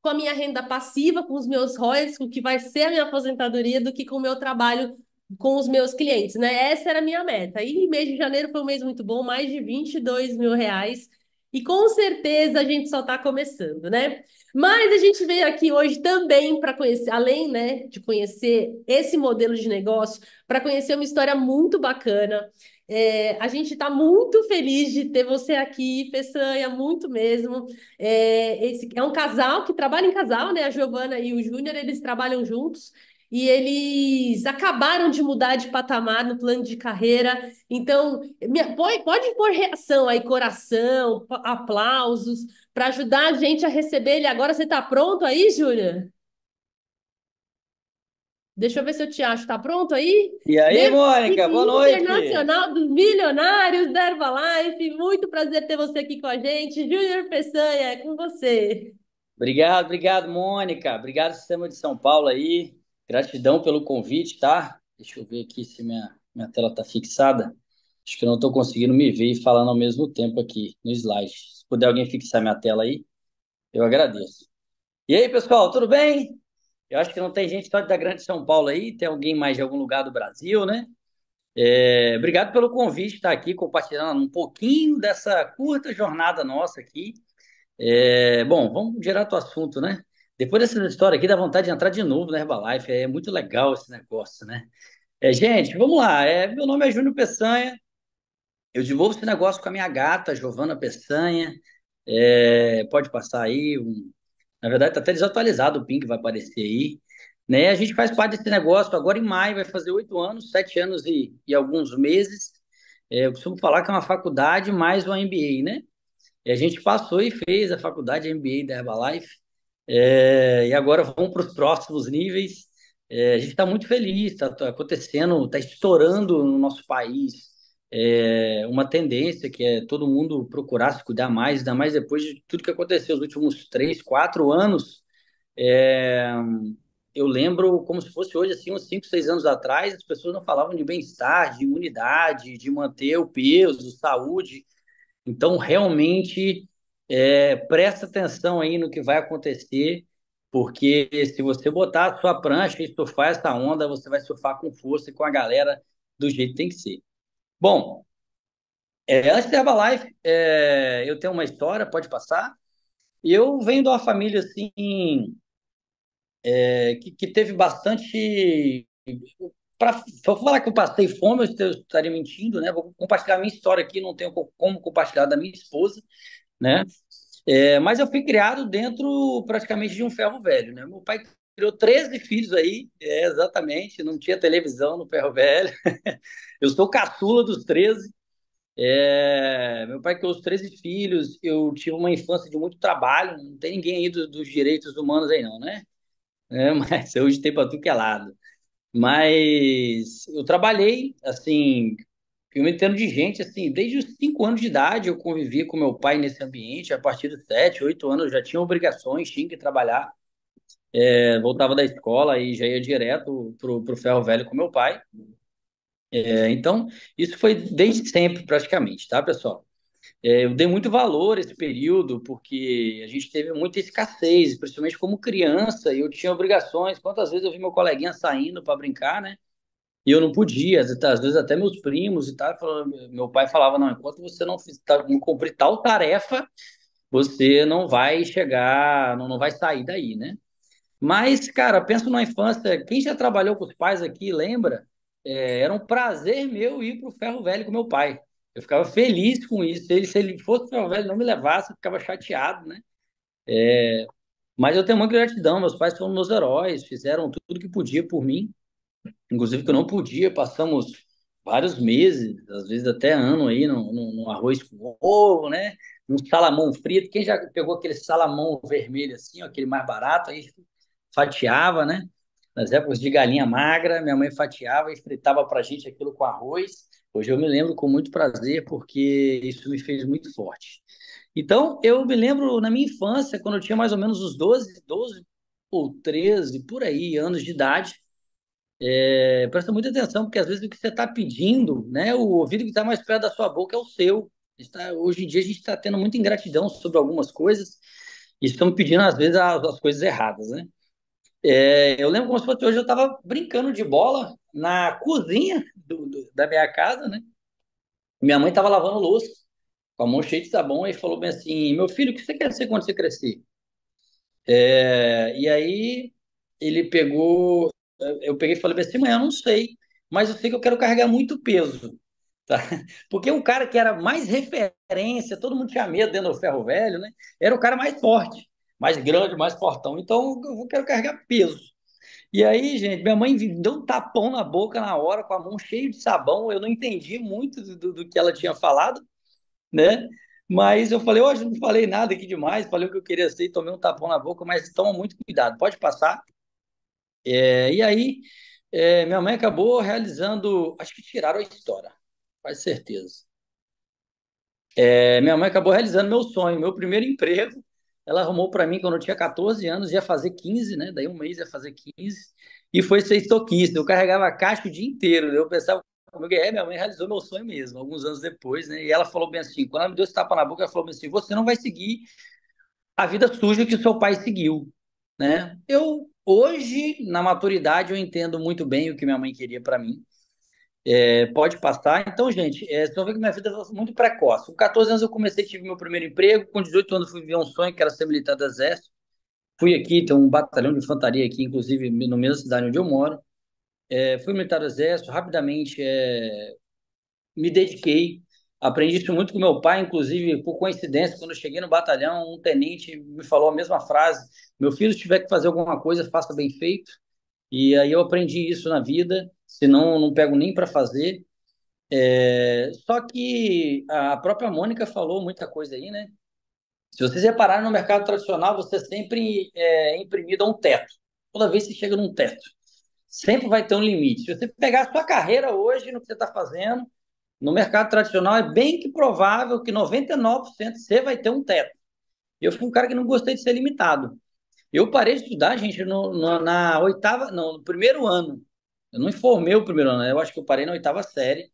com a minha renda passiva, com os meus royalties, com o que vai ser a minha aposentadoria, do que com o meu trabalho com os meus clientes, né? Essa era a minha meta. E mês de janeiro foi um mês muito bom, mais de 22 mil reais. E com certeza a gente só está começando, né? Mas a gente veio aqui hoje também para conhecer, além, né, de conhecer esse modelo de negócio, para conhecer uma história muito bacana. A gente está muito feliz de ter você aqui, Peçanha, muito mesmo. Esse é um casal que trabalha em casal, né? A Giovana e o Júnior, eles trabalham juntos e eles acabaram de mudar de patamar no plano de carreira. Então, pode pôr reação aí, coração, aplausos, para ajudar a gente a receber ele. Agora você está pronto aí, Júlia? Deixa eu ver se eu te acho. Está pronto aí? E aí, Membro da Mônica, equipe boa noite. internacional dos milionários da Herbalife. Muito prazer ter você aqui com a gente. Júnior Peçanha, é com você. Obrigado, Mônica. Obrigado, Sistema de São Paulo aí. Gratidão pelo convite, tá? Deixa eu ver aqui se minha tela tá fixada. Acho que eu não estou conseguindo me ver e falando ao mesmo tempo aqui no slide. Se puder alguém fixar minha tela aí, eu agradeço. E aí, pessoal, tudo bem? Eu acho que não tem gente só da Grande São Paulo aí, tem alguém mais de algum lugar do Brasil, né? Obrigado pelo convite, estar aqui compartilhando um pouquinho dessa curta jornada nossa aqui. Bom, vamos direto ao assunto, né? Depois dessa história aqui, dá vontade de entrar de novo na Herbalife. É muito legal esse negócio, né? Gente, vamos lá. Meu nome é Júnior Peçanha. Eu desenvolvo esse negócio com a minha gata, Giovana Peçanha. Pode passar aí. Na verdade, está até desatualizado o PIN que vai aparecer aí. Né? A gente faz parte desse negócio agora em maio, vai fazer 8 anos, 7 anos e alguns meses. Eu costumo falar que é uma faculdade mais um MBA, né? E a gente passou e fez a faculdade MBA da Herbalife, e agora vamos para os próximos níveis. A gente está muito feliz, está acontecendo, está estourando no nosso país uma tendência que é todo mundo procurar se cuidar mais, ainda mais depois de tudo que aconteceu nos últimos 3, 4 anos. É, eu lembro como se fosse hoje, assim, uns 5, 6 anos atrás, as pessoas não falavam de bem-estar, de imunidade, de manter o peso, saúde. Então, realmente, presta atenção aí no que vai acontecer, porque se você botar a sua prancha e surfar essa onda, você vai surfar com força e com a galera do jeito que tem que ser. Bom, antes da Herbalife, eu tenho uma história, pode passar. Eu venho de uma família, assim, que teve bastante... Para falar que eu passei fome, eu estaria mentindo, né? Vou compartilhar a minha história aqui, não tenho como compartilhar da minha esposa, né? Mas eu fui criado dentro praticamente de um ferro velho, né? Meu pai criou 13 filhos aí, exatamente, não tinha televisão no ferro velho. Eu sou caçula dos 13. Meu pai criou os 13 filhos, eu tive uma infância de muito trabalho, não tem ninguém aí dos direitos humanos aí não, né? Mas hoje tem para tudo que é lado. Mas eu trabalhei, assim, eu me entendo de gente, assim, desde os 5 anos de idade eu convivi com meu pai nesse ambiente, a partir dos 7, 8 anos eu já tinha obrigações, tinha que trabalhar, voltava da escola e já ia direto pro ferro velho com meu pai. Então, isso foi desde sempre, praticamente, tá, pessoal? Eu dei muito valor a esse período, porque a gente teve muita escassez, principalmente como criança, e eu tinha obrigações. Quantas vezes eu vi meu coleguinha saindo para brincar, né? E eu não podia, às vezes até meus primos e tal, meu pai falava, não, enquanto você não cumprir tal tarefa, você não vai chegar, não vai sair daí, né? Mas, cara, penso na infância, quem já trabalhou com os pais aqui, lembra? Era um prazer meu ir pro ferro velho com meu pai. Eu ficava feliz com isso. Se ele fosse pro ferro velho e não me levasse, eu ficava chateado, né? Mas eu tenho muita gratidão, meus pais foram meus heróis, fizeram tudo que podia por mim, inclusive que eu não podia, passamos vários meses, às vezes até ano aí, no arroz com ovo, né? Um salamão frito. Quem já pegou aquele salamão vermelho assim, ó, aquele mais barato, aí fatiava, né? Nas épocas de galinha magra, minha mãe fatiava e fritava pra gente aquilo com arroz. Hoje eu me lembro com muito prazer, porque isso me fez muito forte. Então, eu me lembro na minha infância, quando eu tinha mais ou menos uns 12 ou 13, por aí, anos de idade, presta muita atenção, porque às vezes o que você está pedindo, né, o ouvido que está mais perto da sua boca é o seu. Hoje em dia a gente está tendo muita ingratidão sobre algumas coisas e estamos pedindo, às vezes, as coisas erradas, né? Eu lembro como se fosse hoje, eu estava brincando de bola na cozinha da minha casa, né? Minha mãe estava lavando louça, com a mão cheia de sabão, e falou bem assim: meu filho, o que você quer ser quando você crescer? E aí ele pegou, eu peguei e falei bem assim: mãe, eu não sei, mas eu sei que eu quero carregar muito peso, tá? Porque o cara que era mais referência, todo mundo tinha medo dentro do ferro velho, né? Era o cara mais forte, mais grande, mais fortão. Então eu quero carregar peso. E aí, gente, minha mãe me deu um tapão na boca na hora, com a mão cheia de sabão. Eu não entendi muito do que ela tinha falado, né? Mas eu falei, hoje não falei nada aqui demais, falei o que eu queria ser e tomei um tapão na boca, mas toma muito cuidado, pode passar. E aí, minha mãe acabou realizando, acho que tiraram a história, quase certeza. Minha mãe acabou realizando meu sonho, meu primeiro emprego. Ela arrumou para mim quando eu tinha 14 anos, ia fazer 15, né? Daí um mês ia fazer 15. E foi ser estoquista. Eu carregava a caixa o dia inteiro. Eu pensava comigo, minha mãe realizou meu sonho mesmo, alguns anos depois, né? E ela falou bem assim, quando ela me deu esse tapa na boca, ela falou bem assim, você não vai seguir a vida suja que o seu pai seguiu, né? Hoje, na maturidade, eu entendo muito bem o que minha mãe queria para mim. Pode passar. Então, gente, vocês vão ver que minha vida foi muito precoce. Com 14 anos eu comecei, tive meu primeiro emprego. Com 18 anos fui viver um sonho, que era ser militar do Exército. Fui aqui, tem um batalhão de infantaria aqui, inclusive, na mesma cidade onde eu moro. Fui militar do Exército, rapidamente me dediquei. Aprendi isso muito com meu pai, inclusive, por coincidência, quando eu cheguei no batalhão, um tenente me falou a mesma frase: meu filho, se tiver que fazer alguma coisa, faça bem feito. E aí eu aprendi isso na vida, senão não pego nem para fazer. Só que a própria Mônica falou muita coisa aí, né? Se vocês repararem no mercado tradicional, você sempre é imprimido a um teto. Toda vez que você chega num teto, sempre vai ter um limite. Se você pegar a sua carreira hoje no que você está fazendo, no mercado tradicional, é bem que provável que 99% você vai ter um teto. Eu fui um cara que não gostei de ser limitado. Eu parei de estudar, gente, na oitava, não, no primeiro ano. Eu não informei o primeiro ano, né? Eu acho que eu parei na oitava série.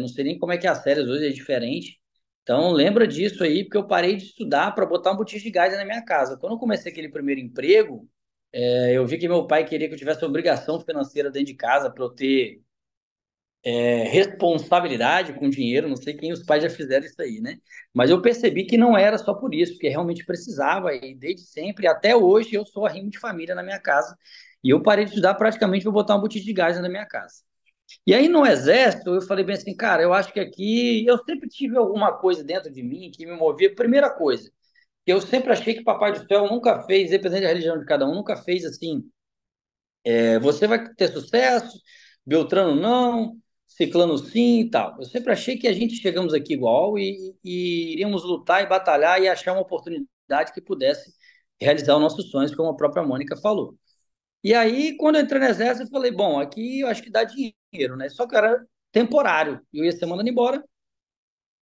Não sei nem como é que é as séries hoje, é diferente. Então, lembra disso aí, porque eu parei de estudar para botar um botijão de gás na minha casa. Quando eu comecei aquele primeiro emprego, eu vi que meu pai queria que eu tivesse obrigação financeira dentro de casa para eu ter responsabilidade com dinheiro. Não sei quem os pais já fizeram isso aí, né? Mas eu percebi que não era só por isso, porque realmente precisava. E desde sempre, até hoje, eu sou arrimo de família na minha casa. E eu parei de estudar praticamente para botar um botijão de gás na minha casa. E aí no exército eu falei bem assim, cara, eu acho que aqui eu sempre tive alguma coisa dentro de mim que me movia. Primeira coisa, eu sempre achei que Papai do Céu nunca fez, independente da religião de cada um, nunca fez assim, você vai ter sucesso, Beltrano não, Ciclano sim e tal. Eu sempre achei que a gente chegamos aqui igual e iríamos lutar e batalhar e achar uma oportunidade que pudesse realizar os nossos sonhos, como a própria Mônica falou. E aí, quando eu entrei no exército, eu falei, bom, aqui eu acho que dá dinheiro, né? Só que era temporário. Eu ia ser mandado embora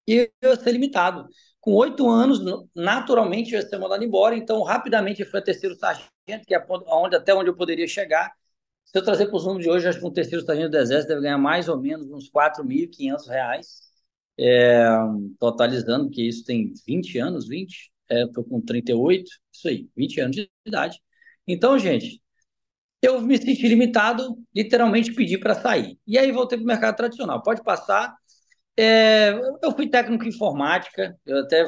e eu ia ser limitado. Com 8 anos, naturalmente, eu ia ser mandado embora. Então, rapidamente, eu fui a terceiro sargento, que é até onde eu poderia chegar. Se eu trazer para os números de hoje, acho que um terceiro sargento do exército deve ganhar mais ou menos uns R$ 4.500. totalizando, que isso tem 20 anos, 20, estou com 38, isso aí, 20 anos de idade. Então, gente, eu me senti limitado, literalmente pedi para sair. E aí voltei para o mercado tradicional. Pode passar. É, eu fui técnico em informática, eu até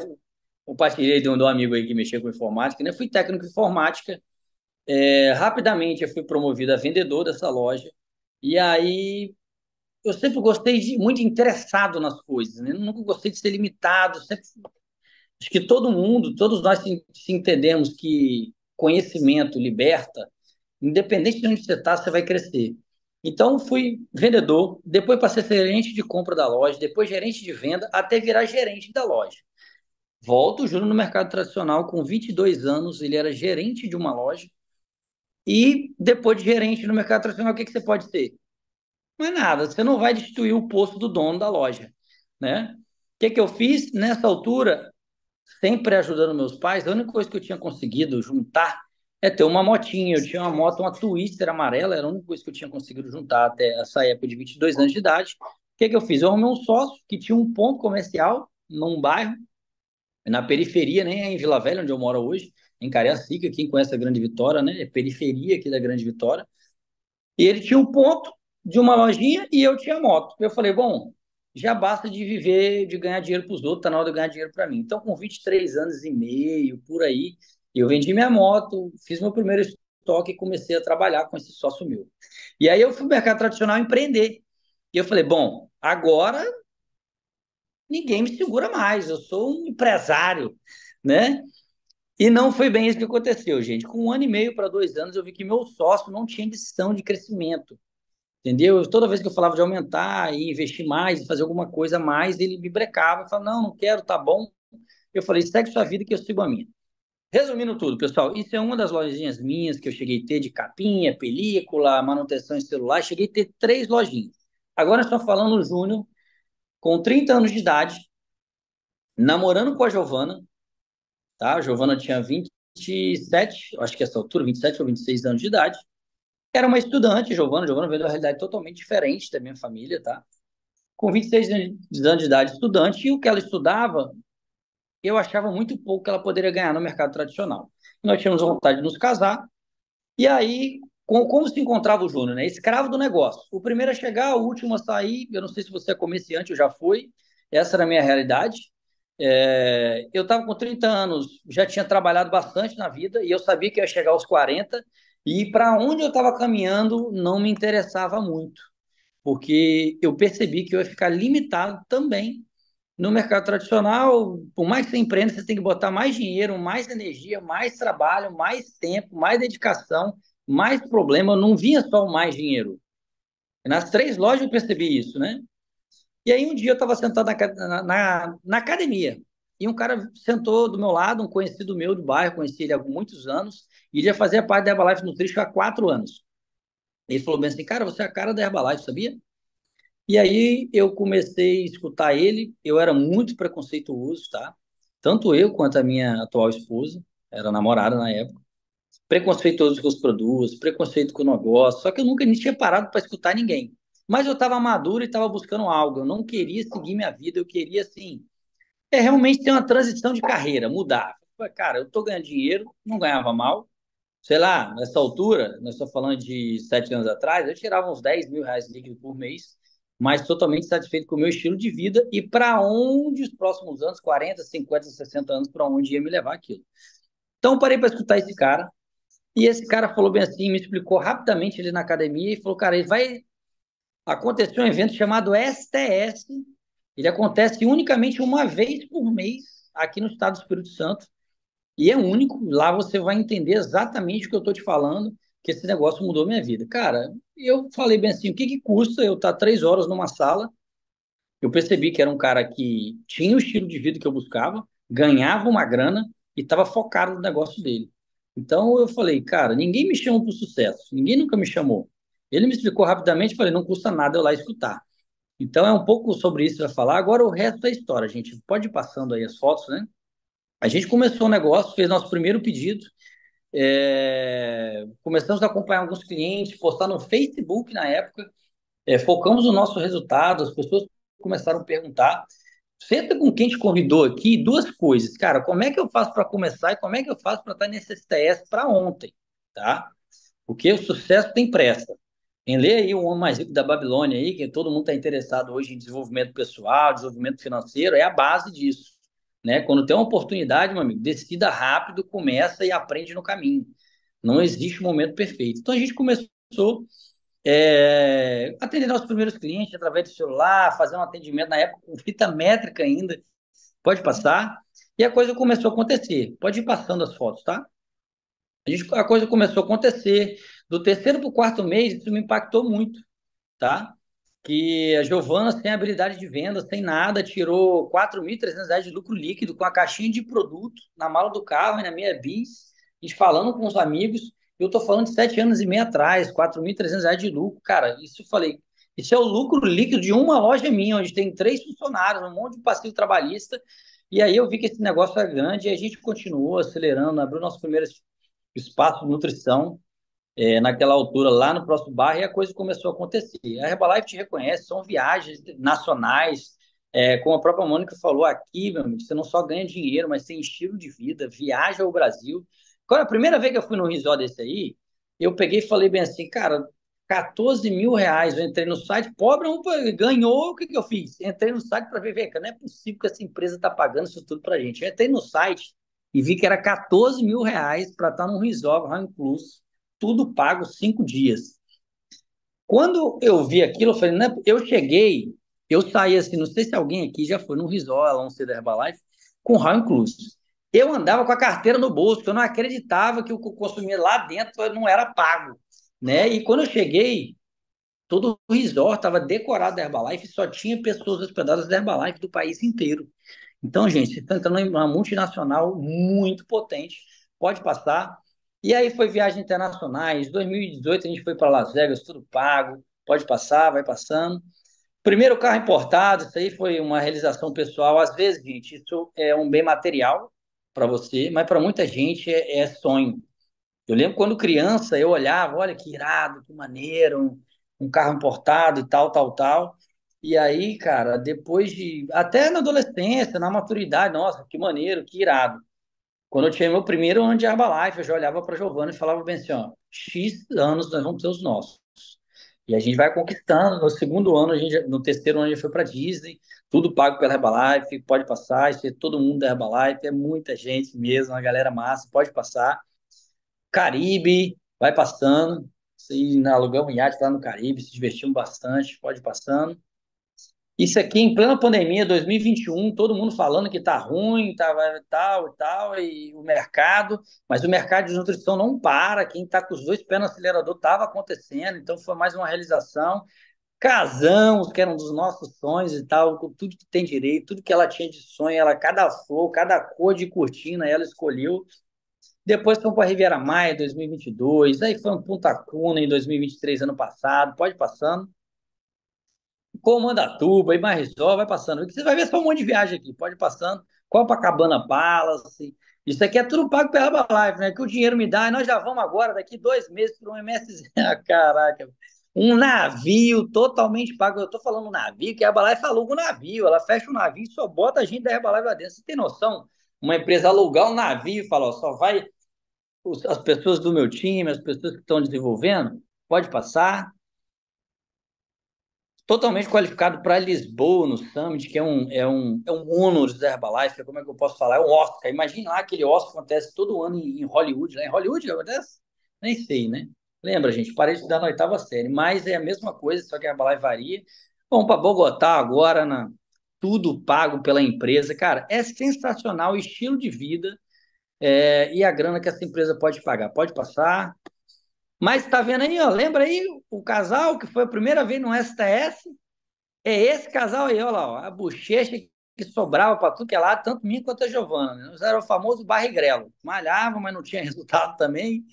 compartilhei de um amigo aí que mexia com informática, né? Eu fui técnico em informática. Rapidamente eu fui promovido a vendedor dessa loja. E aí eu sempre gostei de muito interessado nas coisas, né? Eu nunca gostei de ser limitado. Acho que todo mundo, todos nós se entendemos que conhecimento liberta. Independente de onde você está, você vai crescer. Então, fui vendedor, depois passei a ser gerente de compra da loja, depois gerente de venda, até virar gerente da loja. Volto o Júnior no mercado tradicional, com 22 anos, ele era gerente de uma loja. E depois de gerente no mercado tradicional, o que você pode ser? Não é nada, você não vai destituir o posto do dono da loja, né? O que eu fiz nessa altura? Sempre ajudando meus pais, a única coisa que eu tinha conseguido juntar é ter uma motinha. Eu tinha uma moto, uma Twister amarela, era a única coisa que eu tinha conseguido juntar até essa época de 22 anos de idade. O que eu fiz? Eu arrumei um sócio que tinha um ponto comercial num bairro, na periferia, né, em Vila Velha, onde eu moro hoje, em Cariacica. Quem conhece a Grande Vitória, né, é periferia aqui da Grande Vitória. E ele tinha um ponto de uma lojinha e eu tinha moto. Eu falei, bom, já basta de viver, de ganhar dinheiro para os outros, tá na hora de eu ganhar dinheiro para mim. Então, com 23 anos e meio, por aí, eu vendi minha moto, fiz meu primeiro estoque e comecei a trabalhar com esse sócio meu. E aí eu fui no mercado tradicional empreender. E eu falei, bom, agora ninguém me segura mais, eu sou um empresário, né? E não foi bem isso que aconteceu, gente. Com 1 ano e meio para 2 anos, eu vi que meu sócio não tinha ambição de crescimento. Entendeu? Toda vez que eu falava de aumentar e investir mais, e fazer alguma coisa a mais, ele me brecava, falava, não, não quero, tá bom. Eu falei, segue sua vida que eu sigo a minha. Resumindo tudo, pessoal, isso é uma das lojinhas minhas que eu cheguei a ter de capinha, película, manutenção em celular, cheguei a ter 3 lojinhas. Agora eu estou falando o Júnior, com 30 anos de idade, namorando com a Giovana, tá? A Giovana tinha 27, acho que essa altura, 27 ou 26 anos de idade. Era uma estudante, Giovana. Giovana veio de uma realidade totalmente diferente da minha família, tá? Com 26 anos de idade, estudante, e o que ela estudava, eu achava muito pouco que ela poderia ganhar no mercado tradicional. Nós tínhamos vontade de nos casar, e aí, como se encontrava o Júnior, né? Escravo do negócio. O primeiro a chegar, o último a sair. Eu não sei se você é comerciante, eu já fui. Essa era a minha realidade. Eu estava com 30 anos, já tinha trabalhado bastante na vida, e eu sabia que ia chegar aos 40, e para onde eu estava caminhando não me interessava muito, porque eu percebi que eu ia ficar limitado também no mercado tradicional. Por mais que você empreenda, você tem que botar mais dinheiro, mais energia, mais trabalho, mais tempo, mais dedicação, mais problema. Não vinha só o mais dinheiro. Nas 3 lojas eu percebi isso, né? E aí um dia eu estava sentado na academia, e um cara sentou do meu lado, um conhecido meu do bairro, conheci ele há muitos anos, e ele já fazia parte da Herbalife Nutrition há 4 anos. Ele falou bem assim, cara, você é a cara da Herbalife, sabia? E aí eu comecei a escutar ele, eu era muito preconceituoso, tá? Tanto eu quanto a minha atual esposa, era namorada na época, preconceituoso com os produtos, preconceito com o negócio, só que eu nunca nem tinha parado para escutar ninguém. Mas eu estava maduro e estava buscando algo, eu não queria seguir minha vida, eu queria, assim, realmente ter uma transição de carreira, mudar. Cara, eu estou ganhando dinheiro, não ganhava mal, sei lá, nessa altura, nós estamos falando de 7 anos atrás, eu tirava uns 10 mil reais líquido por mês, mas totalmente satisfeito com o meu estilo de vida e para onde os próximos anos, 40, 50, 60 anos, para onde ia me levar aquilo. Então, eu parei para escutar esse cara, e esse cara falou bem assim, me explicou rapidamente ali na academia e falou, cara, ele vai acontecer um evento chamado STS, ele acontece unicamente uma vez por mês aqui no estado do Espírito Santo, e é único. Lá você vai entender exatamente o que eu estou te falando, que esse negócio mudou minha vida. Cara, eu falei bem assim, o que custa eu estar 3 horas numa sala? Eu percebi que era um cara que tinha o estilo de vida que eu buscava, ganhava uma grana e estava focado no negócio dele. Então eu falei, cara, ninguém me chama para o sucesso, ninguém nunca me chamou. Ele me explicou rapidamente, falei, não custa nada eu lá escutar. Então é um pouco sobre isso que vai falar. Agora o resto da história, gente. Pode ir passando aí as fotos, né? A gente começou o negócio, fez nosso primeiro pedido, começamos a acompanhar alguns clientes, postar no Facebook na época, focamos no nosso resultado, as pessoas começaram a perguntar. Senta com quem te convidou aqui, duas coisas. Cara, como é que eu faço para começar e como é que eu faço para estar nesse STS para ontem, tá? Porque o sucesso tem pressa. Quem lê aí o Homem Mais Rico da Babilônia aí, que todo mundo está interessado hoje em desenvolvimento pessoal, desenvolvimento financeiro, é a base disso, né? Quando tem uma oportunidade, meu amigo, decida rápido, começa e aprende no caminho. Não existe momento perfeito. Então a gente começou atendendo aos primeiros clientes através do celular, fazendo um atendimento na época com fita métrica ainda. Pode passar. E a coisa começou a acontecer. Pode ir passando as fotos, tá? A coisa começou a acontecer. Do terceiro para o quarto mês, isso me impactou muito, tá? Que a Giovana, sem habilidade de venda, sem nada, tirou R$ 4.300 de lucro líquido com a caixinha de produto na mala do carro e na minha bis, a gente falando com os amigos. Eu tô falando de 7 anos e meio atrás, R$ 4.300 de lucro. Cara, isso eu falei, isso é o lucro líquido de uma loja minha, onde tem 3 funcionários, um monte de passivo trabalhista. E aí eu vi que esse negócio era grande e a gente continuou acelerando, abriu nosso primeiro espaço de nutrição naquela altura, lá no próximo bairro, e a coisa começou a acontecer. A Herbalife te reconhece, são viagens nacionais, como a própria Mônica falou aqui, meu amigo, você não só ganha dinheiro, mas tem estilo de vida, viaja ao Brasil. Agora, a primeira vez que eu fui num resort desse aí, eu peguei e falei bem assim, cara, R$ 14.000, eu entrei no site, pobre, ganhou, o que que eu fiz? Entrei no site para ver, cara, não é possível que essa empresa está pagando isso tudo para gente. Eu entrei no site e vi que era R$ 14.000 para estar num resort, all inclusive, tudo pago 5 dias. Quando eu vi aquilo, eu falei, né, eu cheguei, eu saí assim, não sei se alguém aqui já foi num resort, lá no C da Herbalife, com All Inclusive. Eu andava com a carteira no bolso, porque eu não acreditava que o que eu consumia lá dentro não era pago, né? E quando eu cheguei, todo o resort estava decorado da Herbalife e só tinha pessoas hospedadas da Herbalife do país inteiro. Então, gente, você está entrando em uma multinacional muito potente, pode passar. E aí foi viagens internacionais. 2018 a gente foi para Las Vegas, tudo pago, pode passar, vai passando. Primeiro carro importado, isso aí foi uma realização pessoal. Às vezes, gente, isso é um bem material para você, mas para muita gente é sonho. Eu lembro quando criança, eu olhava, olha que irado, que maneiro, um carro importado e tal, tal, tal. E aí, cara, depois de. Até na adolescência, na maturidade, nossa, que maneiro, que irado. Quando eu tinha meu primeiro ano de Herbalife, eu já olhava para Giovana e falava bem assim: ó, X anos nós vamos ter os nossos. E a gente vai conquistando. No segundo ano, no terceiro ano, a gente foi para Disney, tudo pago pela Herbalife, pode passar, isso é todo mundo da Herbalife, é muita gente mesmo, uma galera massa, pode passar. Caribe, vai passando. Se alugamos um iate lá no Caribe, se divertimos bastante, pode ir passando. Isso aqui em plena pandemia, 2021, todo mundo falando que tá ruim, tá tal e tal, e o mercado, mas o mercado de nutrição não para. Quem tá com os dois pés no acelerador estava acontecendo, então foi mais uma realização. Casamos, que era um dos nossos sonhos e tal, com tudo que tem direito, tudo que ela tinha de sonho, ela, cada flor, cada cor de cortina, ela escolheu. Depois fomos para Riviera Maya em 2022, aí foi um Punta Cana em 2023, ano passado, pode ir passando. Comandatuba, Imarrizó, vai passando. Você vai ver só um monte de viagem aqui, pode ir passando. Copacabana Palace. Isso aqui é tudo pago pela Herbalife, né? Que o dinheiro me dá, e nós já vamos agora, daqui 2 meses, para um MSZ. Ah, caraca. Um navio totalmente pago. Eu tô falando navio, que a Herbalife aluga o navio. Ela fecha o navio e só bota a gente da Herbalife lá dentro. Você tem noção? Uma empresa alugar um navio e falar, ó, só vai as pessoas do meu time, as pessoas que estão desenvolvendo, pode passar. Totalmente qualificado para Lisboa, no Summit, que é um ônus da Herbalife, como é que eu posso falar? É um Oscar. Imagina lá aquele Oscar que acontece todo ano em Hollywood. Lá em Hollywood que acontece? Nem sei, né? Lembra, gente? Parei de estudar na oitava série, mas é a mesma coisa, só que a Herbalife varia. Vamos para Bogotá agora, tudo pago pela empresa. Cara, é sensacional o estilo de vida e a grana que essa empresa pode pagar. Pode passar. Mas tá vendo aí, ó? Lembra aí o casal que foi a primeira vez no STS? É esse casal aí, ó lá, ó, a bochecha que sobrava para tudo que é lá, tanto mim quanto a Giovana. Né? Nós era o famoso barrigrelo. Malhava, mas não tinha resultado também.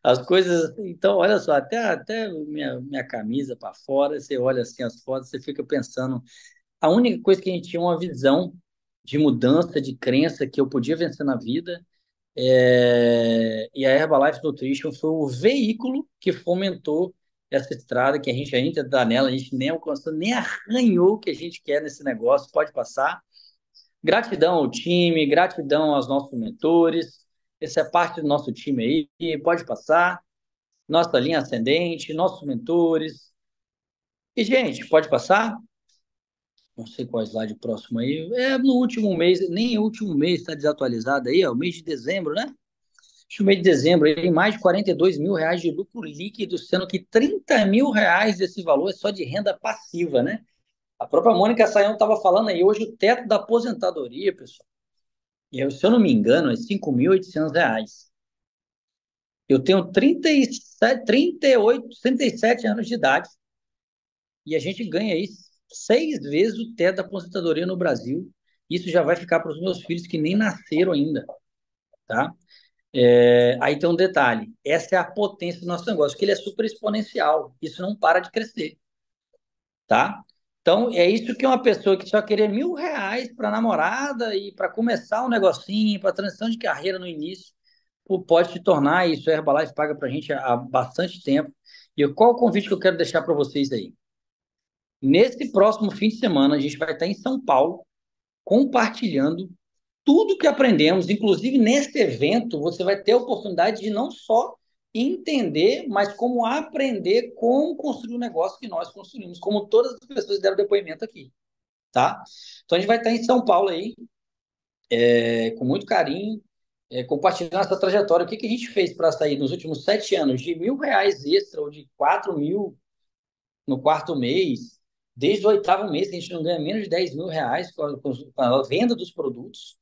As coisas. Então, olha só, até minha camisa para fora, você olha assim as fotos, você fica pensando. A única coisa que a gente tinha uma visão de mudança, de crença que eu podia vencer na vida e a Herbalife Nutrition foi o veículo que fomentou essa estrada que a gente ainda está nela, a gente nem alcançou, nem arranhou o que a gente quer nesse negócio, pode passar. Gratidão ao time, gratidão aos nossos mentores. Essa é parte do nosso time aí, pode passar. Nossa linha ascendente, nossos mentores. E, gente, pode passar? Não sei qual slide próximo aí. É no último mês, nem o último mês está desatualizado aí, ó, o mês de dezembro, né? Acho que o mês de dezembro aí, mais de R$ 42 mil de lucro líquido, sendo que R$ 30 mil desse valor é só de renda passiva, né? A própria Mônica Sayão estava falando aí, hoje o teto da aposentadoria, pessoal, se eu não me engano, é R$ 5.800. Eu tenho 37, 38, 37 anos de idade e a gente ganha aí 6 vezes o teto da aposentadoria no Brasil. Isso já vai ficar para os meus filhos que nem nasceram ainda, tá? Aí tem um detalhe, essa é a potência do nosso negócio, que ele é super exponencial, isso não para de crescer, tá? Então, é isso que uma pessoa que só queria R$ 1.000 para namorada e para começar um negocinho, para transição de carreira no início, pode se tornar, isso a Herbalife paga para a gente há bastante tempo. E qual o convite que eu quero deixar para vocês aí? Nesse próximo fim de semana, a gente vai estar em São Paulo, compartilhando tudo que aprendemos, inclusive nesse evento, você vai ter a oportunidade de não só entender, mas como aprender como construir o negócio que nós construímos, como todas as pessoas deram depoimento aqui, tá? Então a gente vai estar em São Paulo aí, com muito carinho, compartilhando essa trajetória. O que que a gente fez para sair nos últimos 7 anos de R$ 1.000 extra ou de 4.000 no quarto mês, desde o oitavo mês, que a gente não ganha menos de R$ 10.000 com a venda dos produtos,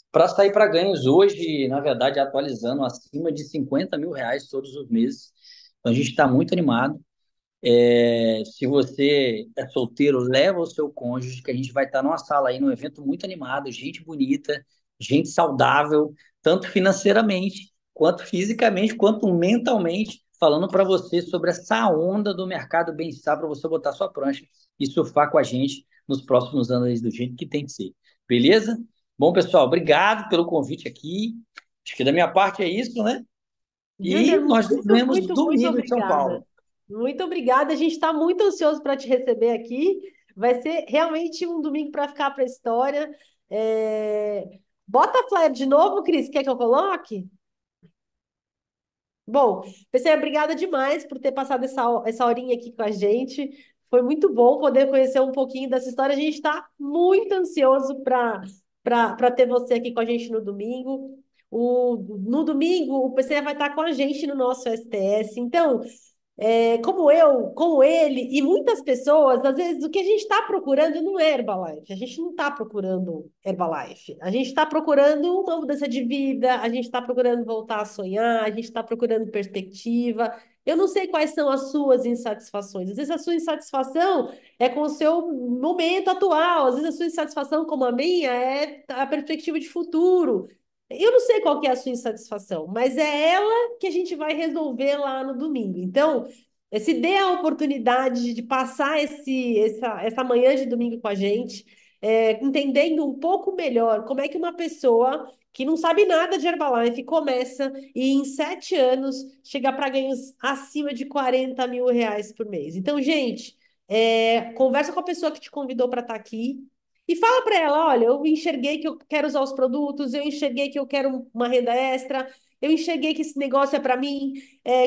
para sair para ganhos hoje, na verdade, atualizando acima de R$ 50.000 todos os meses. Então a gente está muito animado. Se você é solteiro, leva o seu cônjuge, que a gente vai estar numa sala aí, num evento muito animado, gente bonita, gente saudável, tanto financeiramente, quanto fisicamente, quanto mentalmente, falando para você sobre essa onda do mercado bem-estar para você botar sua prancha e surfar com a gente nos próximos anos aí do jeito que tem que ser. Beleza? Bom, pessoal, obrigado pelo convite aqui. Acho que da minha parte é isso, né? E Júnior, nós nos muito, vemos muito, muito domingo em São obrigada. Paulo. Muito obrigada. A gente está muito ansioso para te receber aqui. Vai ser realmente um domingo para ficar para a história. Bota a flyer de novo, Cris. Quer que eu coloque? Bom, PC, obrigada demais por ter passado essa horinha aqui com a gente. Foi muito bom poder conhecer um pouquinho dessa história. A gente está muito ansioso para ter você aqui com a gente no domingo. No domingo, o PC vai estar com a gente no nosso STS. Então, como eu, como ele e muitas pessoas, às vezes o que a gente está procurando não é Herbalife. A gente não está procurando Herbalife. A gente está procurando uma mudança de vida, a gente está procurando voltar a sonhar, a gente está procurando perspectiva. Eu não sei quais são as suas insatisfações. Às vezes a sua insatisfação é com o seu momento atual, às vezes a sua insatisfação, como a minha, é a perspectiva de futuro. Eu não sei qual que é a sua insatisfação, mas é ela que a gente vai resolver lá no domingo. Então, se dê a oportunidade de passar essa manhã de domingo com a gente, entendendo um pouco melhor como é que uma pessoa que não sabe nada de Herbalife começa e em 7 anos chegar para ganhos acima de R$ 40.000 por mês. Então, gente, conversa com a pessoa que te convidou para estar aqui. E fala para ela, olha, eu enxerguei que eu quero usar os produtos, eu enxerguei que eu quero uma renda extra, eu enxerguei que esse negócio é para mim.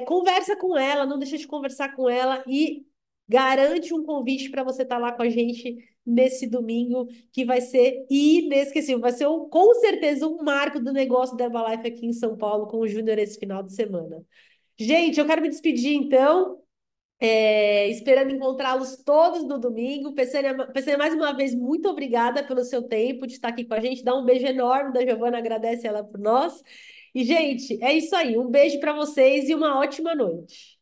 Conversa com ela, não deixa de conversar com ela e garante um convite para você estar lá com a gente nesse domingo, que vai ser inesquecível. Vai ser, com certeza, um marco do negócio da Herbalife aqui em São Paulo com o Júnior esse final de semana. Gente, eu quero me despedir, então. Esperando encontrá-los todos no domingo. PC, mais uma vez, muito obrigada pelo seu tempo de estar aqui com a gente. Dá um beijo enorme da Giovana, agradece ela por nós. E, gente, é isso aí. Um beijo para vocês e uma ótima noite.